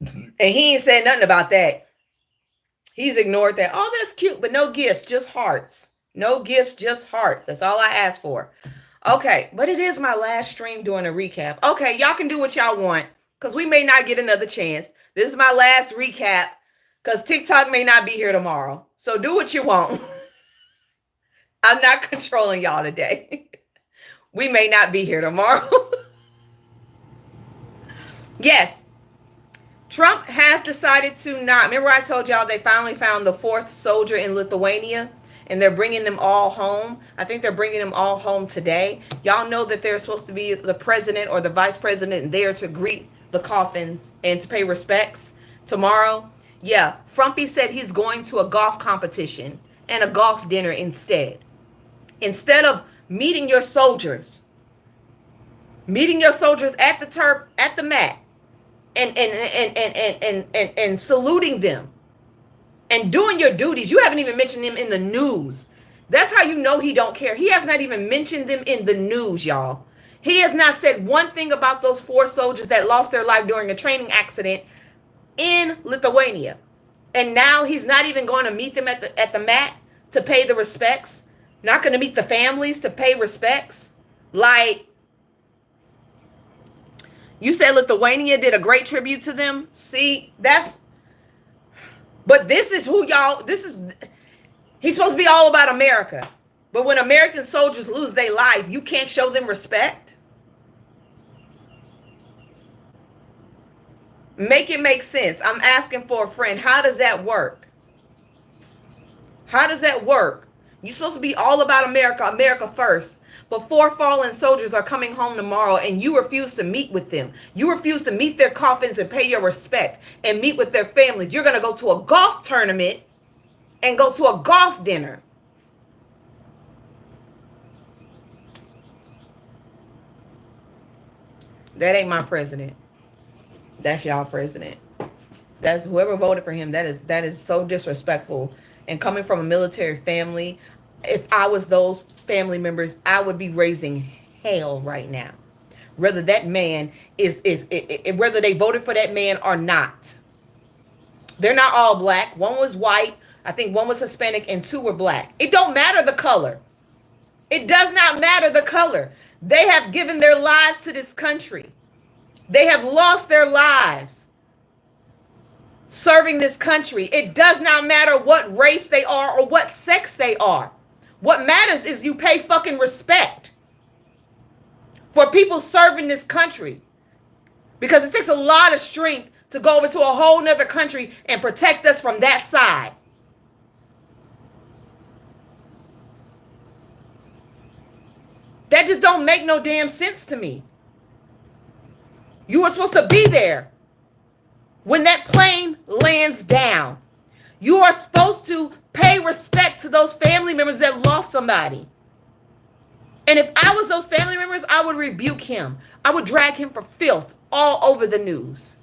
And he ain't said nothing about that. He's ignored that. Oh, that's cute, but no gifts, just hearts. No gifts, just hearts. That's all I asked for. Okay, but it is my last stream doing a recap. Okay, y'all can do what y'all want because we may not get another chance. This is my last recap because TikTok may not be here tomorrow. So do what you want. I'm not controlling y'all today. We may not be here tomorrow. Yes. Trump has decided to not. Remember I told y'all they finally found the 4th soldier in Lithuania and they're bringing them all home. I think they're bringing them all home today. Y'all know that there's supposed to be the president or the vice president there to greet the coffins and to pay respects tomorrow. Yeah, Frumpy said he's going to a golf competition and a golf dinner instead. Instead of meeting your soldiers at the mat and saluting them and doing your duties. You haven't even mentioned him in the news. That's how you know he don't care. He has not even mentioned them in the news, y'all. He has not said one thing about those 4 soldiers that lost their life during a training accident in Lithuania. And now he's not even going to meet them at the mat to pay the respects. Not going to meet the families to pay respects. Like, you said Lithuania did a great tribute to them. See, but this is who y'all, he's supposed to be all about America. But when American soldiers lose their life, you can't show them respect. Make it make sense. I'm asking for a friend. How does that work? How does that work? You're supposed to be all about America, America first. But 4 fallen soldiers are coming home tomorrow and you refuse to meet with them. You refuse to meet their coffins and pay your respect and meet with their families. You're going to go to a golf tournament and go to a golf dinner. That ain't my president. That's y'all president. That's whoever voted for him. That is so disrespectful. And coming from a military family, if I was those family members, I would be raising hell right now. Whether that man whether they voted for that man or not. They're not all black. One was white. I think one was Hispanic and 2 were black. It don't matter the color. It does not matter the color. They have given their lives to this country. They have lost their lives serving this country. It does not matter what race they are or what sex they are. What matters is you pay fucking respect for people serving this country. Because it takes a lot of strength to go over to a whole nother country and protect us from that side. That just don't make no damn sense to me. You were supposed to be there when that plane lands down. You are supposed to pay respect to those family members that lost somebody. And if I was those family members, I would rebuke him. I would drag him for filth all over the news.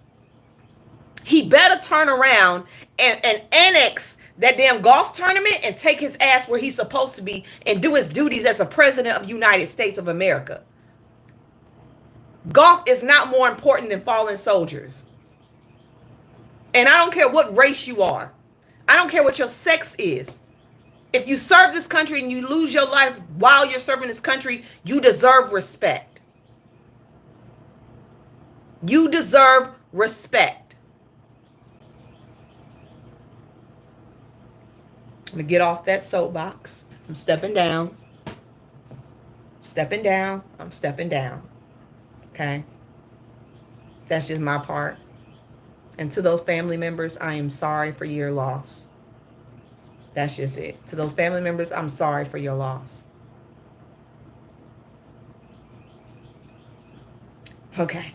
He better turn around and annex that damn golf tournament and take his ass where he's supposed to be and do his duties as a president of the United States of America. Golf is not more important than fallen soldiers. And I don't care what race you are. I don't care what your sex is. If you serve this country and you lose your life while you're serving this country, you deserve respect. You deserve respect. I'm going to get off that soapbox. I'm stepping down. Stepping down. I'm stepping down. Okay? That's just my part. And to those family members, I am sorry for your loss. That's just it. To those family members, I'm sorry for your loss. Okay.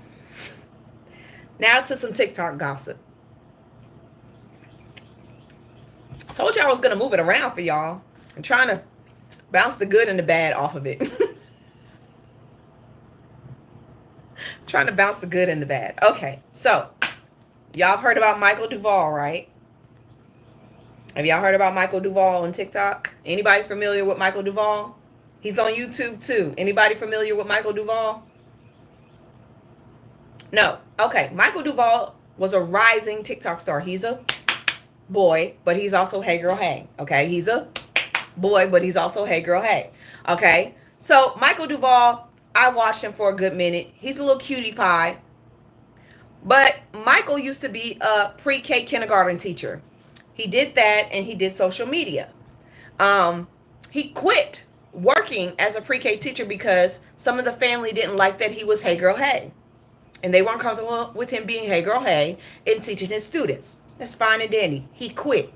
Now to some TikTok gossip. Told y'all I was going to move it around for y'all. I'm trying to bounce the good and the bad off of it. Trying to bounce the good and the bad. Okay, so y'all have heard about Michael Duvall, right? Have y'all heard about Michael Duvall on TikTok? Anybody familiar with Michael Duvall? He's on YouTube too. Anybody familiar with Michael Duvall? No. Okay, Michael Duvall was a rising TikTok star. He's a boy, but he's also hey girl hey. Okay, he's a boy, but he's also hey girl hey. Okay, so Michael Duvall, I watched him for a good minute. He's a little cutie pie. But Michael used to be a pre-K kindergarten teacher. He did that and he did social media. He quit working as a pre-K teacher because some of the family didn't like that he was hey girl hey. And they weren't comfortable with him being hey girl hey and teaching his students. That's fine and dandy. He quit.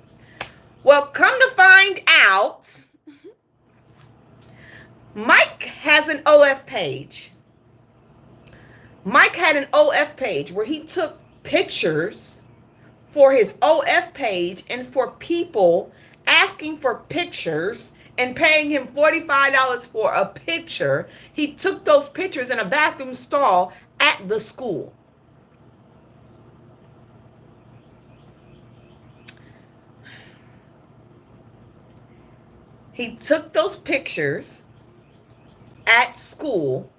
Well, come to find out, Mike has an OF page. Mike had an OF page where he took pictures for his OF page and for people asking for pictures and paying him $45 for a picture. He took those pictures in a bathroom stall at the school. He took those pictures at school,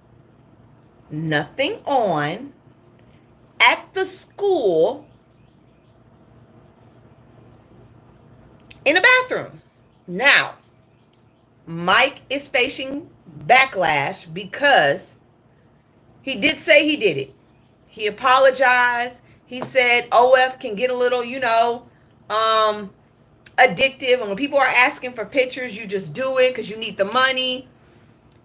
nothing on, at the school, in a bathroom. Now, Mike is facing backlash because he did say he did it. He apologized. He said OF can get a little, addictive. And when people are asking for pictures, you just do it because you need the money.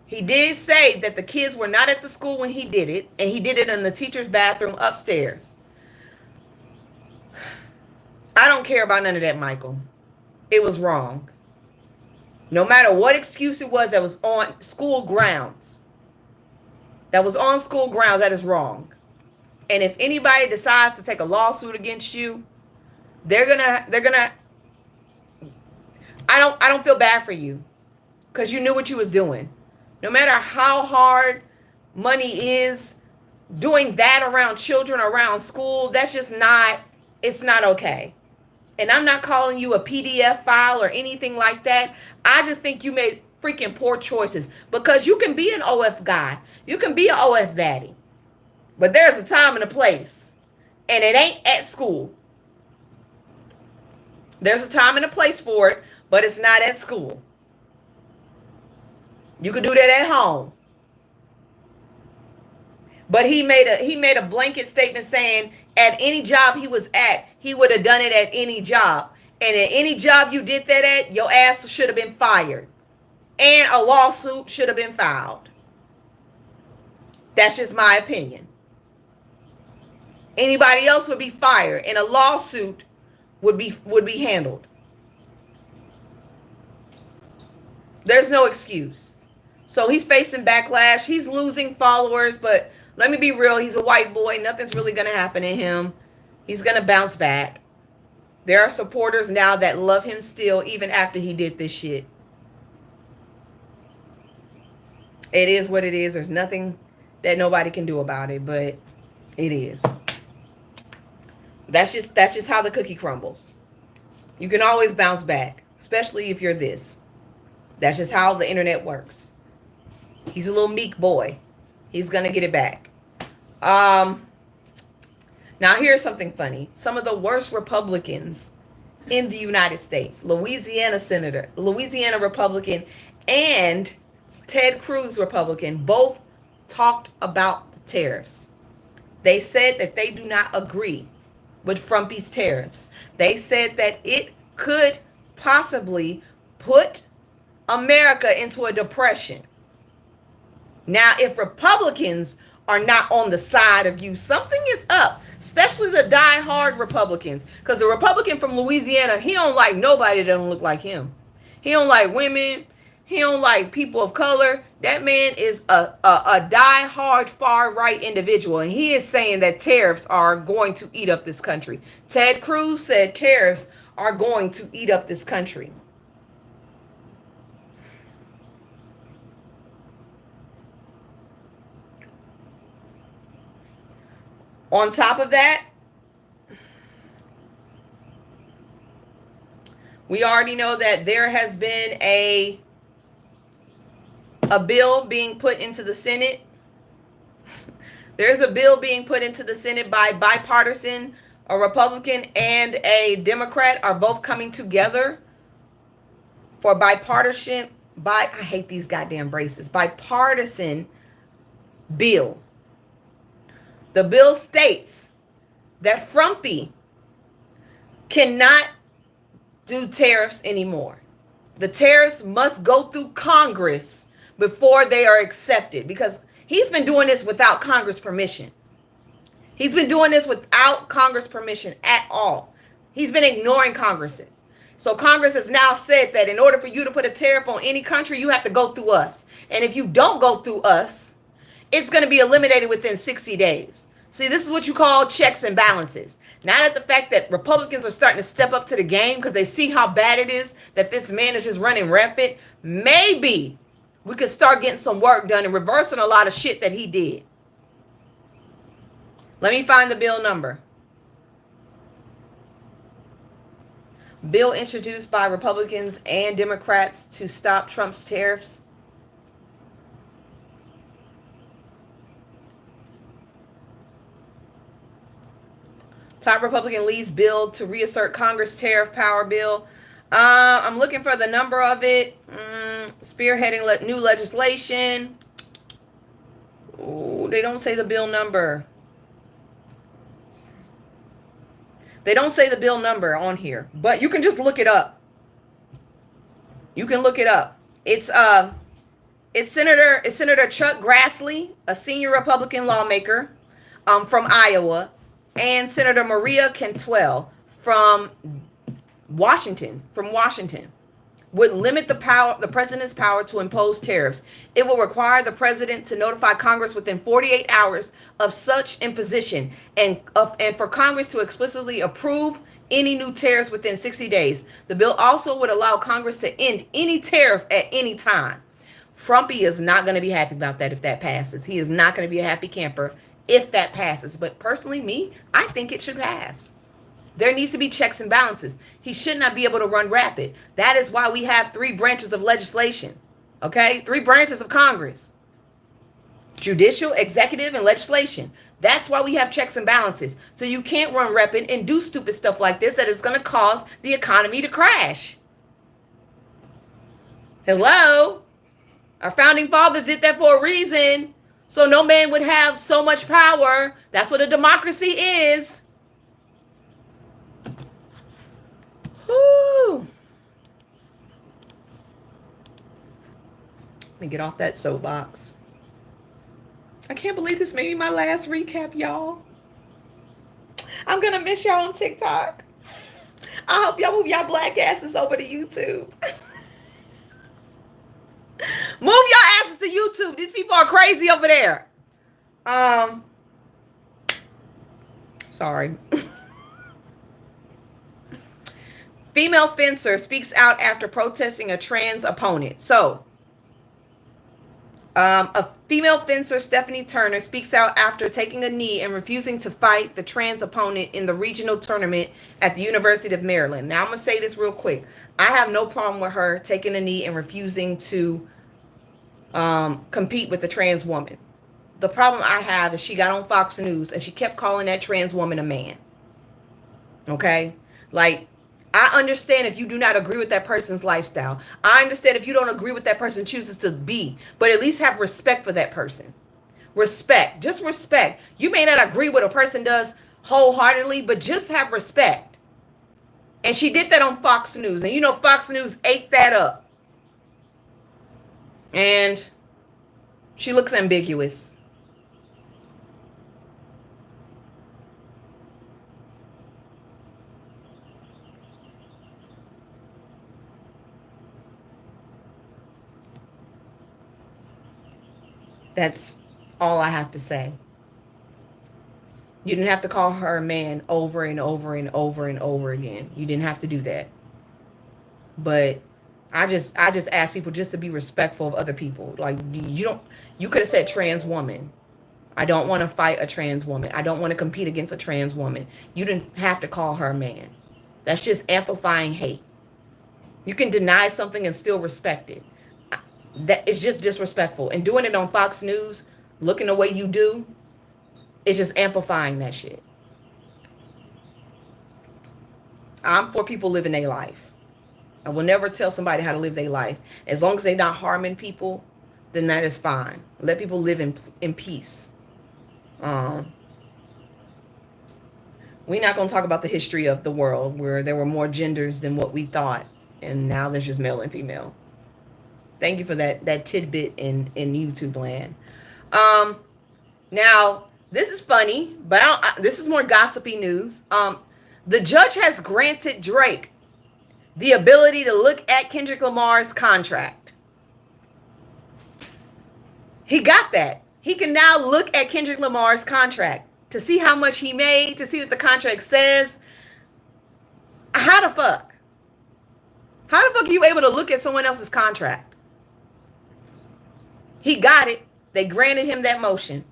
He did say that the kids were not at the school when he did it. And he did it in the teacher's bathroom upstairs. I don't care about none of that, Michael. It was wrong. No matter what excuse it was that was on school grounds. That was on school grounds, that is wrong. And if anybody decides to take a lawsuit against you, they're gonna I don't feel bad for you because you knew what you was doing. No matter how hard money is, doing that around children, around school, that's just not, it's not okay. And I'm not calling you a PDF file or anything like that. I just think you made freaking poor choices because you can be an OF guy. You can be an OF baddie. But there's a time and a place. And it ain't at school. There's a time and a place for it, but it's not at school. You could do that at home. But he made a blanket statement saying at any job he was at, he would have done it at any job. And at any job you did that at, your ass should have been fired. And a lawsuit should have been filed. That's just my opinion. Anybody else would be fired and a lawsuit would be handled. There's no excuse. So he's facing backlash. He's losing followers, but let me be real. He's a white boy. Nothing's really going to happen to him. He's going to bounce back. There are supporters now that love him still, even after he did this shit. It is what it is. There's nothing that nobody can do about it, but it is. That's just how the cookie crumbles. You can always bounce back, especially if you're this. That's just how the internet works. He's a little meek boy. He's going to get it back. Now here's something funny. Some of the worst Republicans in the United States, Louisiana Republican, and Ted Cruz Republican, both talked about the tariffs. They said that they do not agree with Trumpy's tariffs. They said that it could possibly put America into a depression. Now, if Republicans are not on the side of you, something is up, especially the die-hard Republicans. Because the Republican from Louisiana, he don't like nobody that don't look like him. He don't like women. He don't like people of color. That man is a die-hard far-right individual. And he is saying that tariffs are going to eat up this country. Ted Cruz said tariffs are going to eat up this country. On top of that, we already know that there has been a bill being put into the Senate. There's a bill being put into the Senate by bipartisan, a Republican and a Democrat are both coming together for bipartisan, I hate these goddamn braces, bipartisan bill. The bill states that Trumpy cannot do tariffs anymore. The tariffs must go through Congress before they are accepted, because he's been doing this without Congress permission. He's been doing this without Congress permission at all. He's been ignoring Congress. So Congress has now said that in order for you to put a tariff on any country, you have to go through us. And if you don't go through us, it's going to be eliminated within 60 days. See, this is what you call checks and balances. Now that the fact that Republicans are starting to step up to the game because they see how bad it is that this man is just running rampant, maybe we could start getting some work done and reversing a lot of shit that he did. Let me find the bill number. Bill introduced by Republicans and Democrats to stop Trump's tariffs. Top Republican leads bill to reassert Congress tariff power bill. I'm looking for the number of it. Spearheading new legislation. Oh, they don't say the bill number. They don't say the bill number on here, but you can just look it up. You can look it up. It's Senator Chuck Grassley, a senior Republican lawmaker from Iowa, and Senator Maria Cantwell from Washington, would limit the president's power to impose tariffs. It will require the president to notify Congress within 48 hours of such imposition, and for Congress to explicitly approve any new tariffs within 60 days. The bill also would allow Congress to end any tariff at any time. Trumpy is not going to be happy about that if that passes. He is not going to be a happy camper if that passes. But personally, I think it should pass. There needs to be checks and balances. He should not be able to run rapid. That is why we have 3 branches of legislation. Okay? 3 branches of Congress. Judicial, executive, and legislation. That's why we have checks and balances. So you can't run rapid and do stupid stuff like this that is going to cause the economy to crash. Hello? Our founding fathers did that for a reason. So no man would have so much power. That's what a democracy is. Whew. Let me get off that soapbox. I can't believe this may be my last recap, y'all. I'm going to miss y'all on TikTok. I hope y'all move y'all black asses over to YouTube. Move your asses to YouTube. These people are crazy over there. Sorry. Female fencer speaks out after protesting a trans opponent. So, a female fencer, Stephanie Turner, speaks out after taking a knee and refusing to fight the trans opponent in the regional tournament at the University of Maryland. Now, I'm going to say this real quick. I have no problem with her taking a knee and refusing to compete with the trans woman. The problem I have is she got on Fox News and she kept calling that trans woman a man. Okay? Like, I understand if you do not agree with that person's lifestyle. I understand if you don't agree with that person chooses to be, but at least have respect for that person. Respect. Just respect. You may not agree with a person does wholeheartedly, but just have respect. And she did that on Fox News. And you know, Fox News ate that up. And she looks ambiguous. That's all I have to say. You didn't have to call her a man over and over and over and over again. You didn't have to do that. But I just ask people just to be respectful of other people. Like, you could have said trans woman. I don't want to fight a trans woman. I don't want to compete against a trans woman. You didn't have to call her a man. That's just amplifying hate. You can deny something and still respect it. That is just disrespectful. And doing it on Fox News, looking the way you do, it's just amplifying that shit. I'm for people living their life. I will never tell somebody how to live their life. As long as they're not harming people, then that is fine. Let people live in peace. We're not going to talk about the history of the world where there were more genders than what we thought. And now there's just male and female. Thank you for that tidbit in YouTube land. Now, this is funny, but this is more gossipy news. The judge has granted Drake the ability to look at Kendrick Lamar's contract. He got that. He can now look at Kendrick Lamar's contract to see how much he made, to see what the contract says. How the fuck? How the fuck are you able to look at someone else's contract? He got it. They granted him that motion.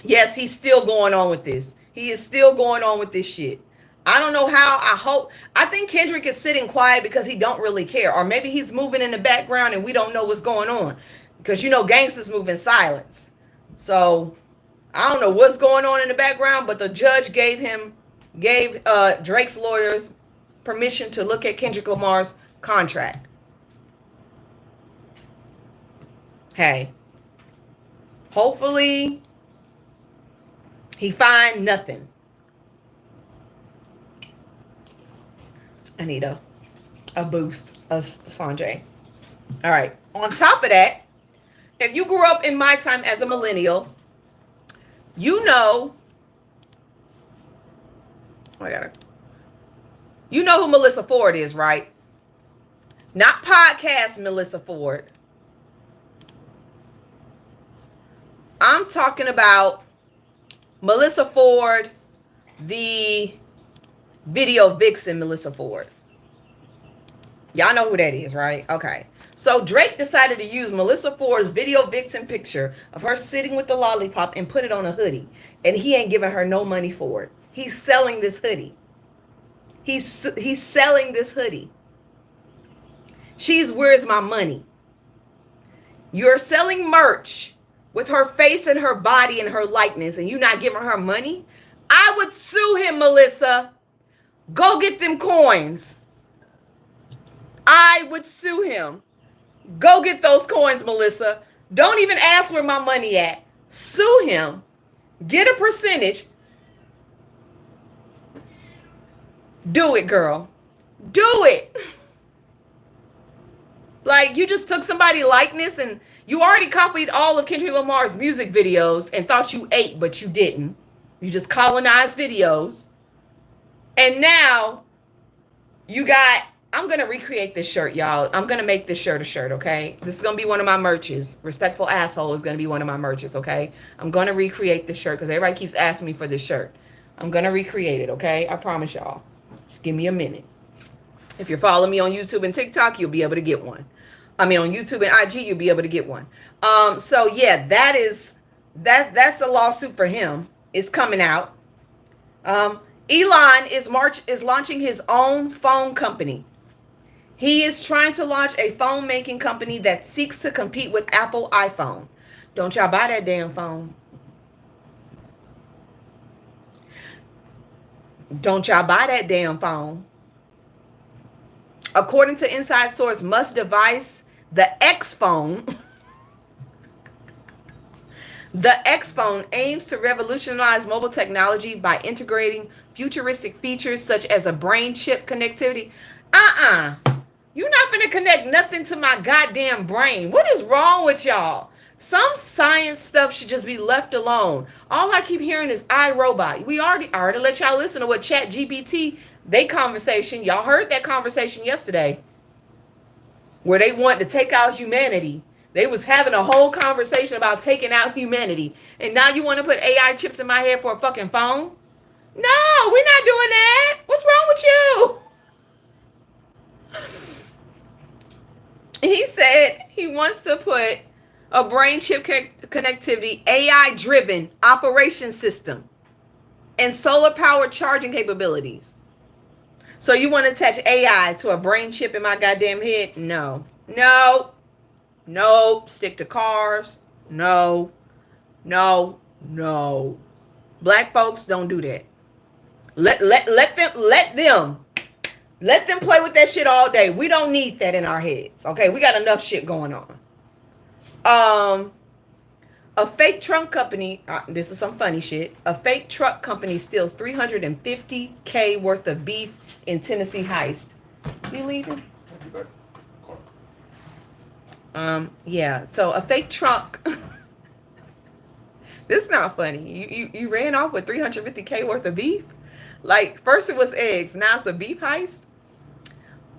Yes, he's still going on with this. He is still going on with this shit. I don't know how. I think Kendrick is sitting quiet because he don't really care. Or maybe he's moving in the background and we don't know what's going on. Because, you know, gangsters move in silence. So, I don't know what's going on in the background, but the judge gave Drake's lawyers permission to look at Kendrick Lamar's contract. Hey, hopefully he find nothing. I need a boost of Sanjay. All right. On top of that, if you grew up in my time as a millennial, you know, you know who Melissa Ford is, right? Not podcast Melissa Ford. I'm talking about Melissa Ford, the video vixen Melissa Ford. Y'all know who that is, right? Okay. So Drake decided to use Melissa Ford's video vixen picture of her sitting with the lollipop and put it on a hoodie. And he ain't giving her no money for it. He's selling this hoodie. He's selling this hoodie. She's where's my money? You're selling merch with her face and her body and her likeness and you not giving her money? I would sue him, Melissa. Go get them coins. I would sue him. Go get those coins, Melissa. Don't even ask where my money at. Sue him. Get a percentage. Do it, girl. Do it. Like, you just took somebody's likeness and you already copied all of Kendrick Lamar's music videos and thought you ate, but you didn't. You just colonized videos. And now you got, I'm going to recreate this shirt, y'all. I'm going to make this shirt a shirt, okay? This is going to be one of my merches. Respectful Asshole is going to be one of my merches, okay? I'm going to recreate this shirt because everybody keeps asking me for this shirt. I'm going to recreate it, okay? I promise y'all. Just give me a minute. If you're following me on YouTube and TikTok, you'll be able to get one. I mean, on YouTube and IG, you'll be able to get one. So yeah, that's a lawsuit for him. It's coming out. Elon is launching his own phone company. He is trying to launch a phone making company that seeks to compete with Apple iPhone. Don't y'all buy that damn phone. Don't y'all buy that damn phone. According to inside source, Musk's device, the X phone, the X phone aims to revolutionize mobile technology by integrating futuristic features such as a brain chip connectivity. You're not finna connect nothing to my goddamn brain. What is wrong with y'all? Some science stuff should just be left alone. All I keep hearing is iRobot. I already let y'all listen to what Chat GPT, they conversation. Y'all heard that conversation yesterday where they want to take out humanity. They was having a whole conversation about taking out humanity. And now you want to put AI chips in my head for a fucking phone? No, we're not doing that. What's wrong with you? He said he wants to put a brain chip connectivity, AI-driven operation system, and solar-powered charging capabilities. So you want to attach AI to a brain chip in my goddamn head? No. No. No. Stick to cars. No. No. No. Black folks don't do that. Let them play with that shit all day. We don't need that in our heads. Okay, we got enough shit going on. A fake truck company, this is some funny shit. A fake truck company steals $350K worth of beef in Tennessee heist. You leaving? Yeah. So a fake truck. This is not funny. You ran off with $350K worth of beef? Like, first it was eggs, now it's a beef heist?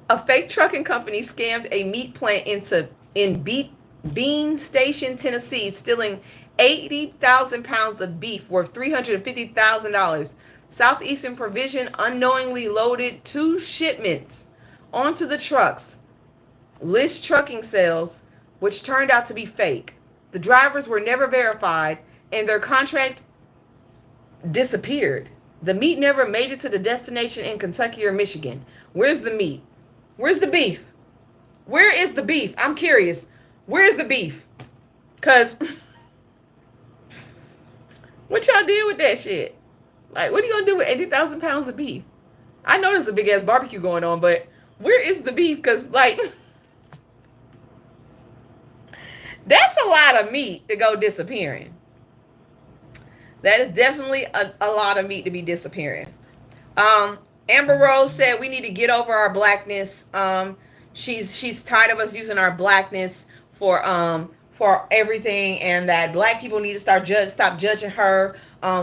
A fake trucking company scammed a meat plant in Bean Station, Tennessee, stealing 80,000 pounds of beef worth $350,000. Southeastern Provision unknowingly loaded 2 shipments onto the trucks. List trucking sales, which turned out to be fake. The drivers were never verified, and their contract disappeared. The meat never made it to the destination in Kentucky or Michigan. Where's the meat? Where's the beef? Where is the beef? I'm curious. Where's the beef? Because what y'all did with that shit? Like, what are you going to do with 80,000 pounds of beef? I know there's a big-ass barbecue going on, but where is the beef? Because, like, that's a lot of meat to go disappearing. That is definitely a lot of meat to be disappearing. Amber Rose said we need to get over our blackness. She's tired of us using our blackness for everything, and that black people need to stop judging her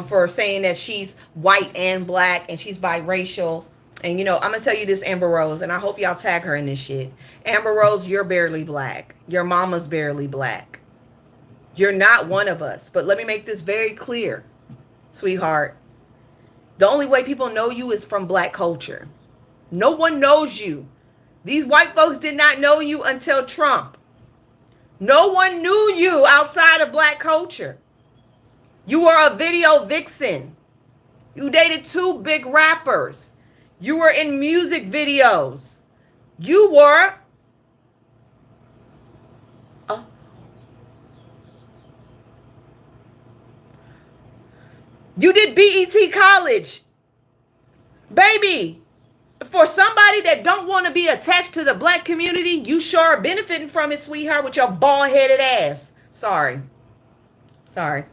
for saying that she's white and black and she's biracial. And I'm gonna tell you this, Amber Rose, and I hope y'all tag her in this shit. Amber Rose, you're barely black. Your mama's barely black. You're not one of us. But let me make this very clear, sweetheart. The only way people know you is from black culture. No one knows you. These white folks did not know you until Trump. No one knew you outside of black culture. You were a video vixen. You dated 2 big rappers. You were in music videos. You were you did BET College. Baby, for somebody that don't want to be attached to the black community, you sure are benefiting from it, sweetheart, with your bald-headed ass. Sorry. I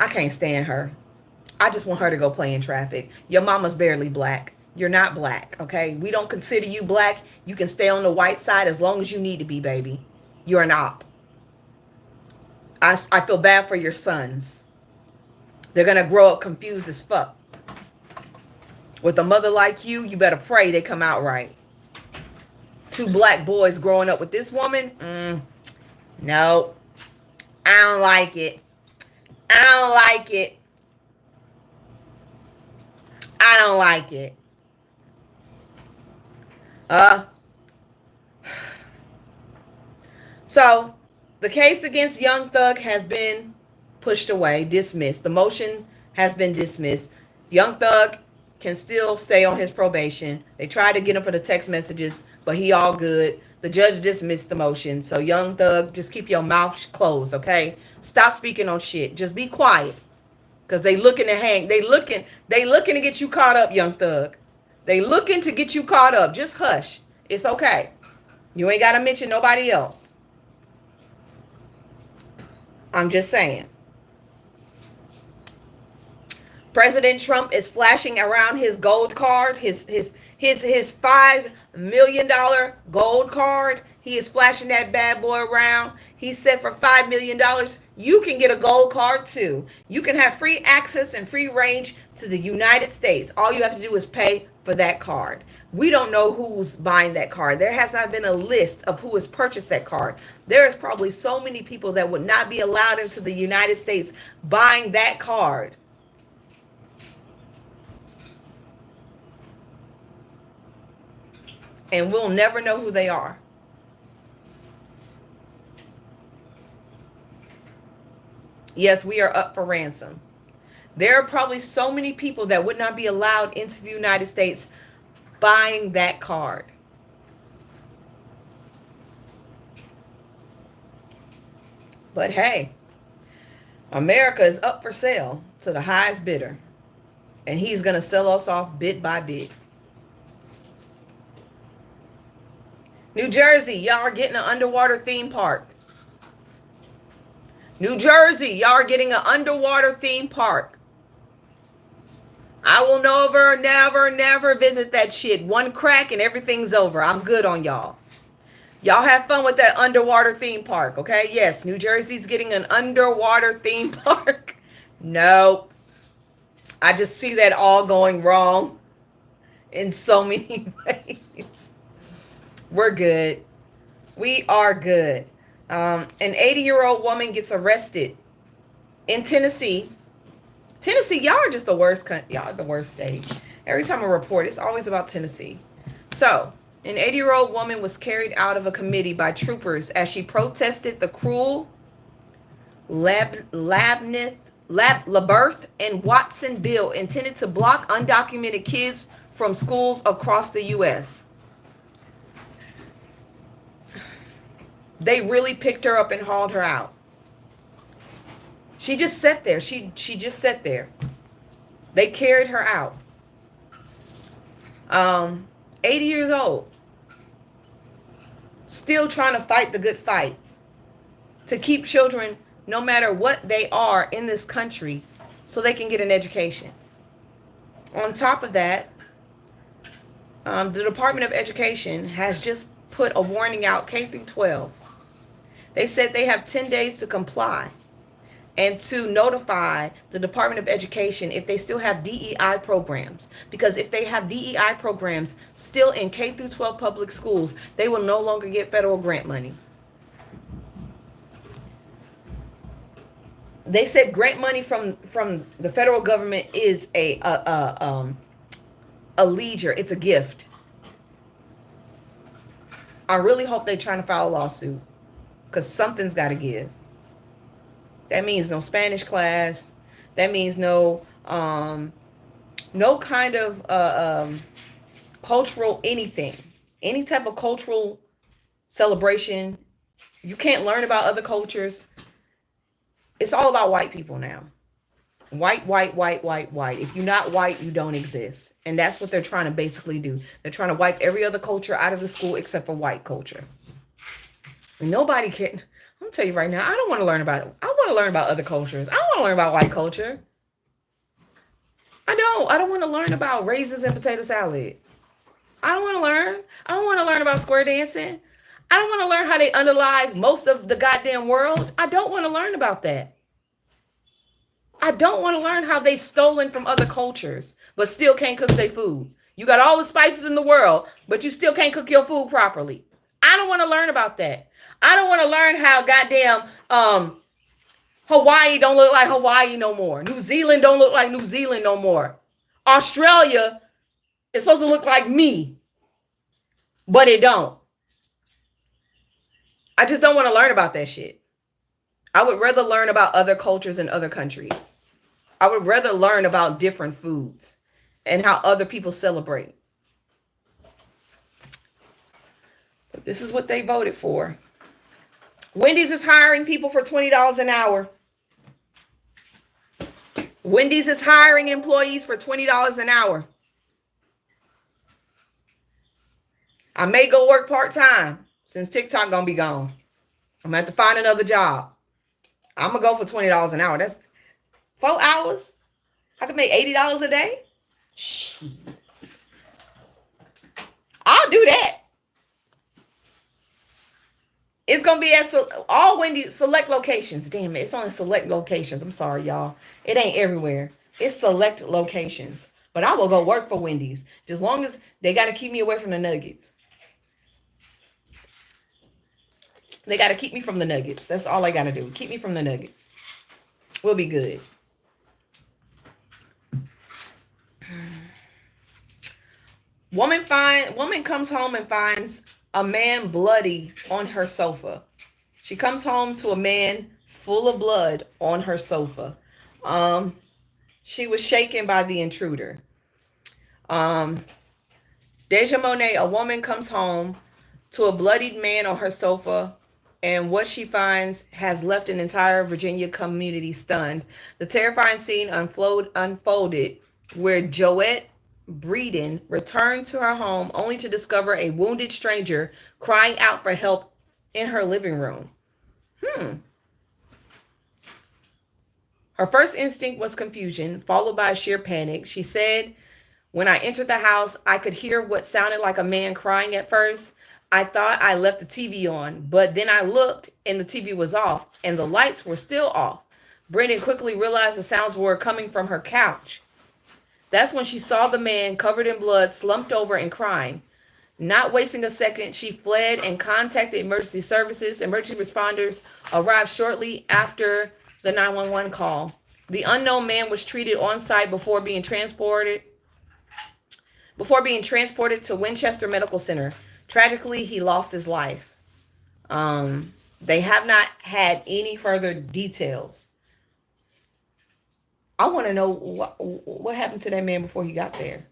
can't stand her. I just want her to go play in traffic. Your mama's barely black. You're not black, okay? We don't consider you black. You can stay on the white side as long as you need to be, baby. You're an op. I feel bad for your sons. They're going to grow up confused as fuck. With a mother like you, you better pray they come out right. 2 black boys growing up with this woman? No. I don't like it. I don't like it. So, the case against Young Thug has been pushed away, dismissed. The motion has been dismissed. Young Thug can still stay on his probation. They tried to get him for the text messages, but he all good. The judge dismissed the motion. So Young Thug, just keep your mouth closed, okay? Stop speaking on shit. Just be quiet. Cause they looking to hang. They looking to get you caught up, Young Thug. They looking to get you caught up. Just hush. It's okay. You ain't gotta mention nobody else. I'm just saying. President Trump is flashing around his gold card, his $5 million gold card. He is flashing that bad boy around. He said for $5 million, you can get a gold card too. You can have free access and free range to the United States. All you have to do is pay for that card. We don't know who's buying that card. There has not been a list of who has purchased that card. There is probably so many people that would not be allowed into the United States buying that card. And we'll never know who they are. Yes, we are up for ransom. There are probably so many people that would not be allowed into the United States buying that card. But hey, America is up for sale to the highest bidder. And he's going to sell us off bit by bit. New Jersey, y'all are getting an underwater theme park. New Jersey, y'all are getting an underwater theme park. I will never visit that shit. One crack and everything's over. I'm good on y'all. Y'all have fun with that underwater theme park, okay? Yes, New Jersey's getting an underwater theme park. Nope. I just see that all going wrong in so many ways. We're good. We are good. An 80-year-old woman gets arrested in Tennessee. Tennessee, y'all are just the worst country. Y'all are the worst state. Every time I report, it's always about Tennessee. So, an 80-year-old woman was carried out of a committee by troopers as she protested the cruel Labirth and Watson bill intended to block undocumented kids from schools across the U.S. They really picked her up and hauled her out. She just sat there. She just sat there. They carried her out. 80 years old. Still trying to fight the good fight. To keep children, no matter what they are in this country, so they can get an education. On top of that, the Department of Education has just put a warning out, K through 12. They said they have 10 days to comply and to notify the Department of Education if they still have DEI programs. Because if they have DEI programs still in K through 12 public schools, they will no longer get federal grant money. They said grant money from the federal government is a leisure. It's a gift. I really hope they're trying to file a lawsuit, because something's got to give. That means no Spanish class. That means no kind of cultural anything. Any type of cultural celebration. You can't learn about other cultures. It's all about white people now. White. If you're not white, you don't exist. And that's what they're trying to basically do. They're trying to wipe every other culture out of the school except for white culture. Nobody can. I'm gonna tell you right now, I don't want to learn about it. I want to learn about other cultures. I don't want to learn about white culture. I don't want to learn about raisins and potato salad. I don't want to learn. I don't want to learn about square dancing. I don't want to learn how they unalive most of the goddamn world. I don't want to learn about that. I don't want to learn how they stolen from other cultures, but still can't cook their food. You got all the spices in the world, but you still can't cook your food properly. I don't want to learn about that. I don't want to learn how goddamn Hawaii don't look like Hawaii no more. New Zealand don't look like New Zealand no more. Australia is supposed to look like me, but it don't. I just don't want to learn about that shit. I would rather learn about other cultures in other countries. I would rather learn about different foods and how other people celebrate. But this is what they voted for. Wendy's is hiring people for $20 an hour. Wendy's is hiring employees for $20 an hour. I may go work part-time since TikTok gonna be gone. I'm gonna have to find another job. I'm gonna go for $20 an hour. That's 4 hours. I could make $80 a day. Shit. I'll do that. It's gonna be at all Wendy's select locations. Damn it, it's only select locations. I'm sorry, y'all. It ain't everywhere. It's select locations. But I will go work for Wendy's. As long as they gotta keep me away from the nuggets. They gotta keep me from the nuggets. That's all I gotta do. Keep me from the nuggets. We'll be good. Woman comes home and finds a man bloody on her sofa. She comes home to a man full of blood on her sofa. She was shaken by the intruder. Deja Monet, a woman comes home to a bloodied man on her sofa, and what she finds has left an entire Virginia community stunned. The terrifying scene unfolded where Joette Breeden returned to her home only to discover a wounded stranger crying out for help in her living room. Her first instinct was confusion, followed by sheer panic. She said, "When I entered the house, I could hear what sounded like a man crying at first. I thought I left the TV on, but then I looked and the TV was off and the lights were still off." Brendan quickly realized the sounds were coming from her couch. That's when she saw the man covered in blood, slumped over and crying. Not wasting a second, she fled and contacted emergency services. Emergency responders arrived shortly after the 911 call. The unknown man was treated on site before being transported to Winchester Medical Center. Tragically, he lost his life. They have not had any further details. I want to know what happened to that man before he got there.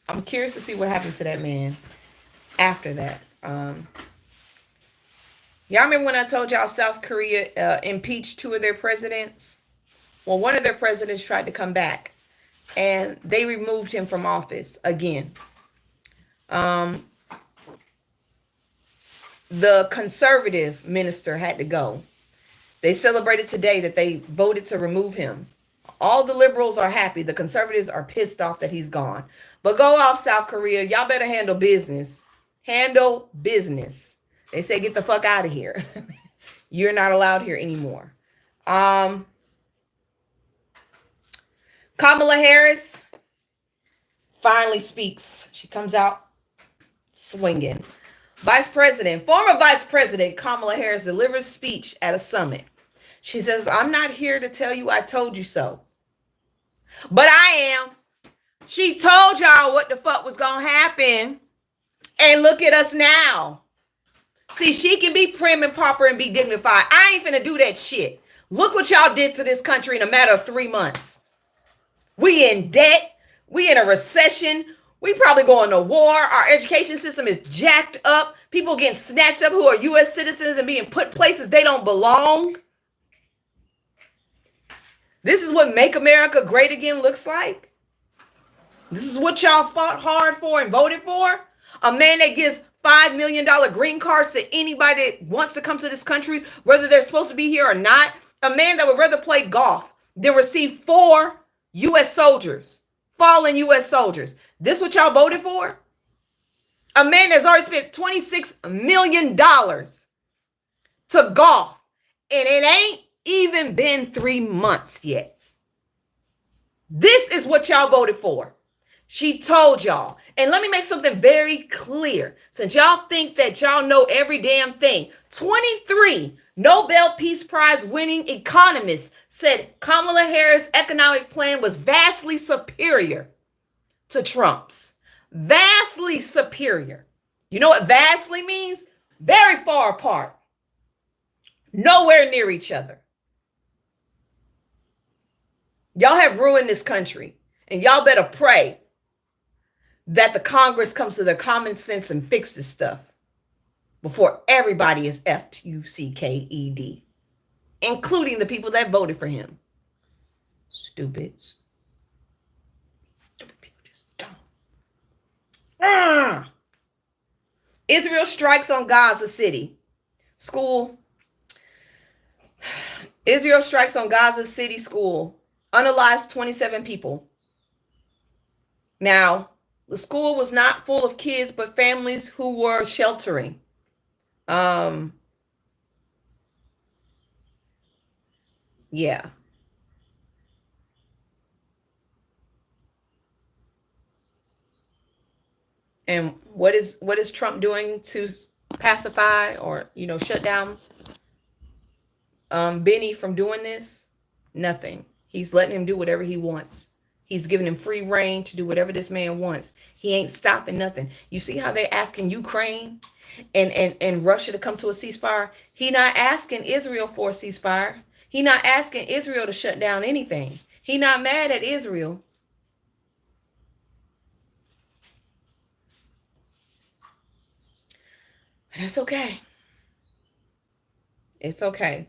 I'm curious to see what happened to that man after that. Y'all remember when I told y'all South Korea impeached 2 of their presidents? Well, one of their presidents tried to come back, and they removed him from office again. The conservative minister had to go. They celebrated today that they voted to remove him. All the liberals are happy. The conservatives are pissed off that he's gone. But go off, South Korea. Y'all better handle business. Handle business. They say get the fuck out of here. You're not allowed here anymore. Kamala Harris finally speaks. She comes out swinging. Former Vice President Kamala Harris delivers speech at a summit. She says, "I'm not here to tell you I told you so, but I am. She told y'all what the fuck was gonna happen, and look at us now. See, she can be prim and proper and be dignified. I ain't finna do that shit. Look what y'all did to this country in a matter of 3 months. We in debt. We in a recession. We probably going to war. Our education system is jacked up. People getting snatched up who are U.S. citizens and being put places they don't belong. This is what Make America Great Again looks like. This is what y'all fought hard for and voted for. A man that gives $5 million green cards to anybody that wants to come to this country, whether they're supposed to be here or not. A man that would rather play golf than receive 4 U.S. soldiers, fallen U.S. soldiers. This what y'all voted for? A man that's already spent $26 million to golf, and it ain't even been 3 months yet. This is what y'all voted for. She told y'all. And let me make something very clear. Since y'all think that y'all know every damn thing, 23 Nobel Peace Prize winning economists said Kamala Harris' economic plan was vastly superior to Trump's. Vastly superior. You know what vastly means? Very far apart. Nowhere near each other. Y'all have ruined this country. And y'all better pray that the Congress comes to their common sense and fixes stuff before everybody is Fucked, including the people that voted for him. Stupids. Stupid people, just dumb. Israel strikes on Gaza City. School. Israel strikes on Gaza City school. Unalived 27 people. Now, the school was not full of kids, but families who were sheltering. Yeah. And what is Trump doing to pacify or shut down Benny from doing this? Nothing. He's letting him do whatever he wants. He's giving him free reign to do whatever this man wants. He ain't stopping nothing. You see how they're asking Ukraine and Russia to come to a ceasefire? He not asking Israel for a ceasefire. He not asking Israel to shut down anything. He not mad at Israel. That's okay. It's okay.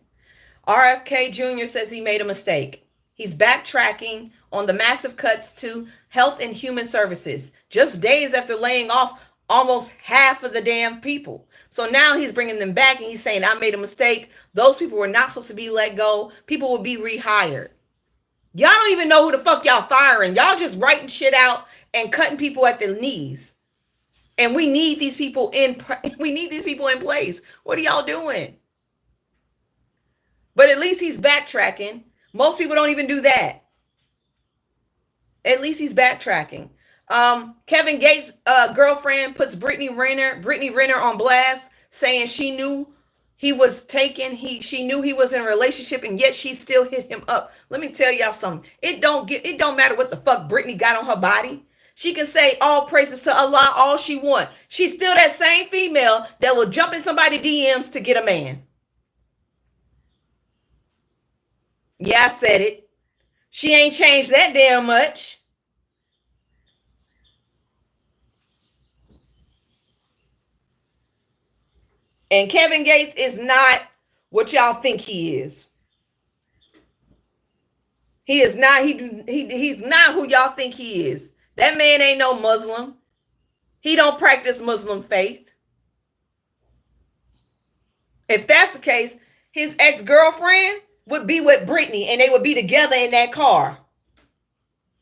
RFK Jr. says he made a mistake. He's backtracking on the massive cuts to health and human services just days after laying off almost half of the damn people. So now he's bringing them back and he's saying, I made a mistake. Those people were not supposed to be let go. People will be rehired. Y'all don't even know who the fuck y'all firing. Y'all just writing shit out and cutting people at the knees. And we need these people in place. What are y'all doing? But at least he's backtracking. Most people don't even do that. At least he's backtracking. Kevin Gates' girlfriend puts Brittany Renner on blast, saying she knew he was taken. She knew he was in a relationship, and yet she still hit him up. Let me tell y'all something. It don't matter what the fuck Brittany got on her body. She can say all praises to Allah all she want. She's still that same female that will jump in somebody's DMs to get a man. Yeah, I said it. She ain't changed that damn much. And Kevin Gates is not what y'all think he is. He is not. He's not who y'all think he is. That man ain't no Muslim. He don't practice Muslim faith. If that's the case, his ex-girlfriend would be with Brittany and they would be together in that car.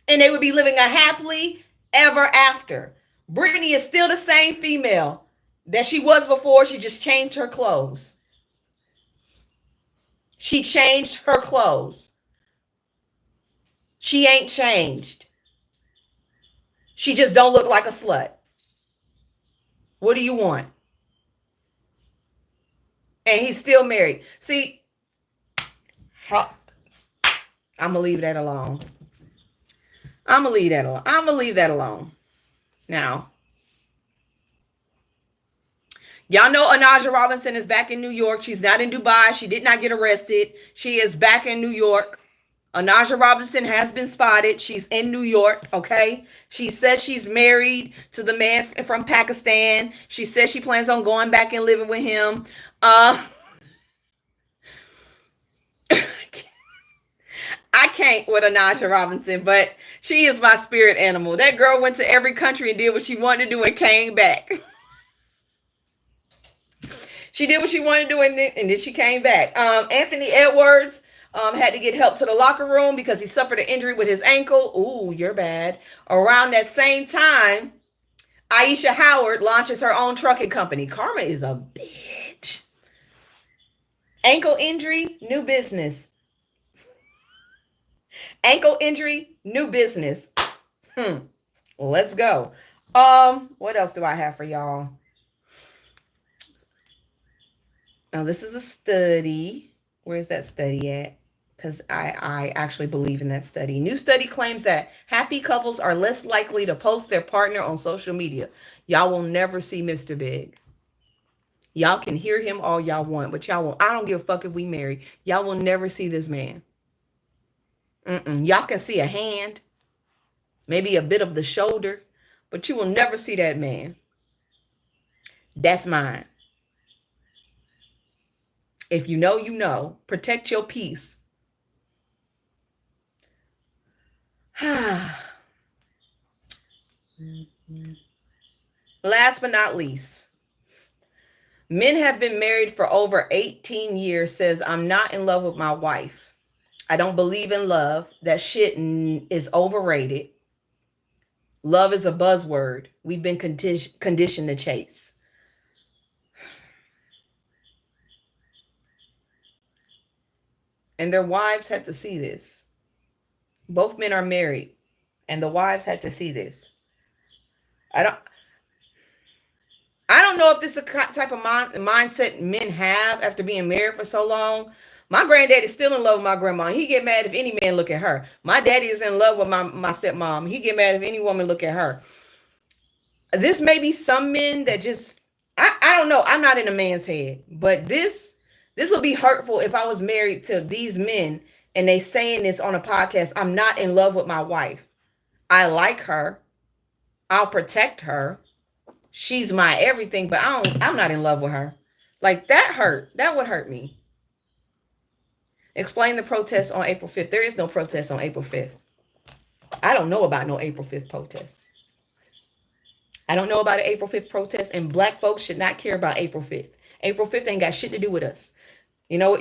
And they would be living a happily ever after. Brittany is still the same female that she was before. She just changed her clothes. She changed her clothes. She ain't changed. She just don't look like a slut. What do you want? And he's still married. See, I'm going to leave that alone. I'm going to leave that alone. Now, y'all know Anaja Robinson is back in New York. She's not in Dubai. She did not get arrested. She is back in New York. Anaja Robinson has been spotted. She's in New York, okay? She says she's married to the man from Pakistan. She says she plans on going back and living with him. I can't with Anaja Robinson, but she is my spirit animal. That girl went to every country and did what she wanted to do and came back. She did what she wanted to do and then she came back. Anthony Edwards had to get help to the locker room because he suffered an injury with his ankle. Ooh, you're bad. Around that same time, Aisha Howard launches her own trucking company. Karma is a bitch. Ankle injury, new business. Ankle injury, new business. Let's go. What else do I have for y'all? Now, this is a study. Where's that study at? Because I actually believe in that study. New study claims that happy couples are less likely to post their partner on social media. Y'all will never see Mr. Big. Y'all can hear him all y'all want, but y'all won't. I don't give a fuck if we marry. Y'all will never see this man. Y'all can see a hand, maybe a bit of the shoulder, but you will never see that man. That's mine. If you know, you know. Protect your peace. Last but not least, men have been married for over 18 years says, I'm not in love with my wife. I don't believe in love. That shit is overrated. Love is a buzzword. We've been conditioned to chase. And their wives had to see this. Both men are married, and the wives had to see this. I don't know if this is the type of mindset men have after being married for so long. My granddad is still in love with my grandma. He get mad if any man look at her. My daddy is in love with my stepmom. He get mad if any woman look at her. This may be some men that just, I don't know. I'm not in a man's head, but this would be hurtful if I was married to these men and they saying this on a podcast. I'm not in love with my wife. I like her. I'll protect her. She's my everything, but I'm not in love with her. Like, that hurt. That would hurt me. Explain the protest on April 5th. There is no protest on April 5th. I don't know about no April 5th protests. I don't know about an April 5th protest, and black folks should not care about April 5th. April 5th ain't got shit to do with us. You know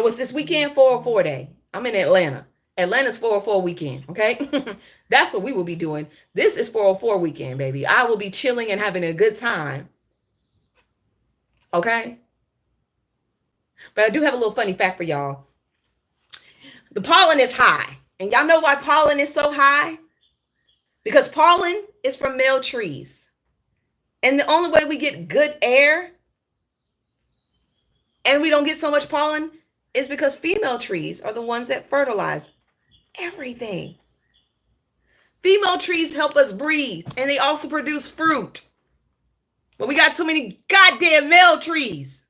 what's this weekend? 404 day. I'm in Atlanta. Atlanta's 404 weekend, okay? That's what we will be doing. This is 404 weekend, baby. I will be chilling and having a good time. Okay? But I do have a little funny fact for y'all. The pollen is high. And y'all know why pollen is so high? Because pollen is from male trees. And the only way we get good air and we don't get so much pollen is because female trees are the ones that fertilize everything. Female trees help us breathe, and they also produce fruit. But we got too many goddamn male trees.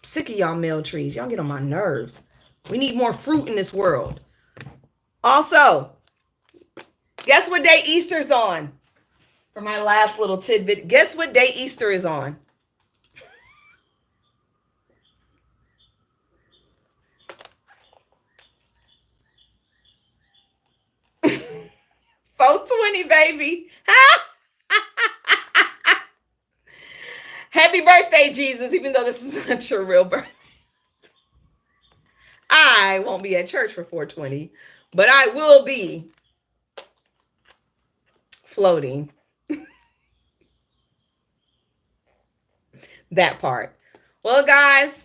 Sick of y'all male trees. Y'all get on my nerves. We need more fruit in this world. Also, guess what day Easter's on? For my last little tidbit, guess what day Easter is on? 420, baby. Happy birthday, Jesus, even though this is not your real birthday. I won't be at church for 420, but I will be floating. That part. Well, guys,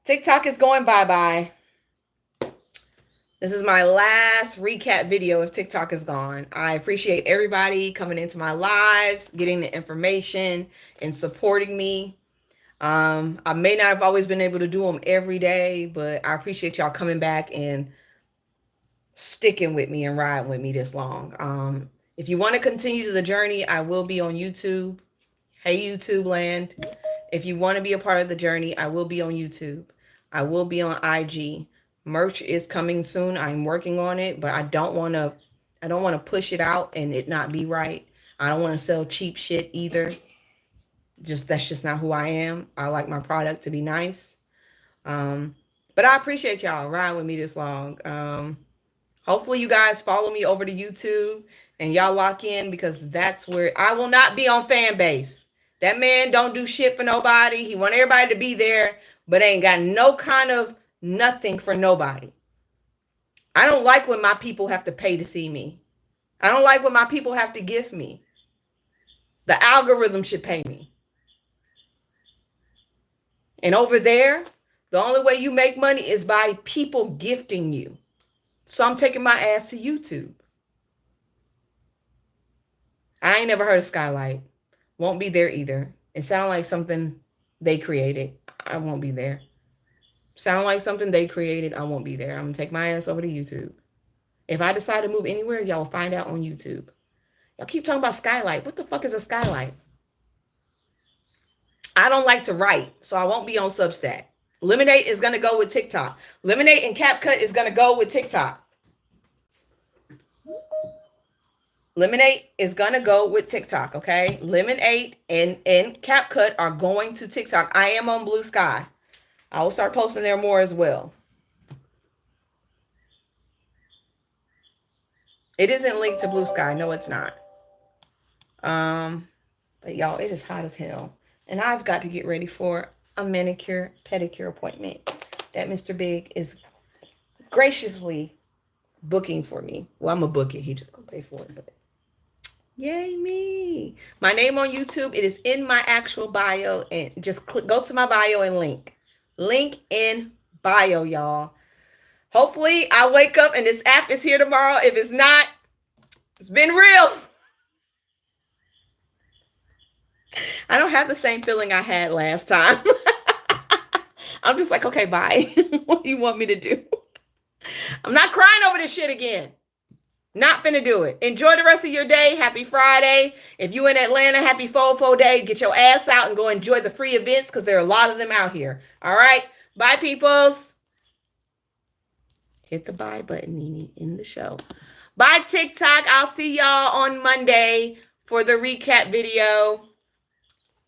TikTok is going bye-bye. This is my last recap video if TikTok is gone. I appreciate everybody coming into my lives, getting the information, and supporting me. I may not have always been able to do them every day, but I appreciate y'all coming back and sticking with me and riding with me this long. If you want to continue the journey, I will be on YouTube. Hey, YouTube land. If you want to be a part of the journey, I will be on YouTube. I will be on IG. Merch is coming soon. I'm working on it, but I don't want to push it out and it not be right. I don't want to sell cheap shit either. That's just not who I am. I like my product to be nice. But I appreciate y'all riding with me this long. Hopefully you guys follow me over to YouTube and y'all lock in, because that's where I will not be on fan base. That man don't do shit for nobody. He want everybody to be there, but ain't got no kind of nothing for nobody. I don't like when my people have to pay to see me. I don't like when my people have to gift me. The algorithm should pay me. And over there, the only way you make money is by people gifting you. So I'm taking my ass to YouTube. I ain't never heard of Skylight. Won't be there either. It sounds like something they created. I won't be there. Sound like something they created. I won't be there. I'm going to take my ass over to YouTube. If I decide to move anywhere, y'all will find out on YouTube. Y'all keep talking about Skylight. What the fuck is a Skylight? I don't like to write, so I won't be on Substack. Lemonade is going to go with TikTok. Lemonade and CapCut is going to go with TikTok. Lemonade is going to go with TikTok, okay? Lemonade and CapCut are going to TikTok. I am on Blue Sky. I will start posting there more as well. It isn't linked to Blue Sky. No, it's not. But y'all, it is hot as hell. And I've got to get ready for a manicure, pedicure appointment that Mr. Big is graciously booking for me. Well, I'm going to book it. He just going to pay for it. But yay me. My name on YouTube, it is in my actual bio. And just go to my bio and link. Link in bio, y'all. Hopefully, I wake up and this app is here tomorrow. If it's not, it's been real. I don't have the same feeling I had last time. I'm just like, okay, bye. What do you want me to do? I'm not crying over this shit again. Not finna do it. Enjoy the rest of your day. Happy Friday. If you in Atlanta, happy Fofo Day. Get your ass out and go enjoy the free events because there are a lot of them out here. All right? Bye, peoples. Hit the bye button, Nene, in the show. Bye, TikTok. I'll see y'all on Monday for the recap video.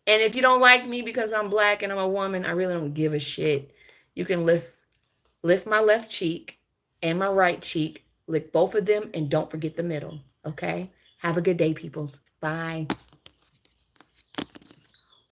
And if you don't like me because I'm black and I'm a woman, I really don't give a shit. You can lift my left cheek and my right cheek. Lick both of them and don't forget the middle. Okay? Have a good day, peoples. Bye.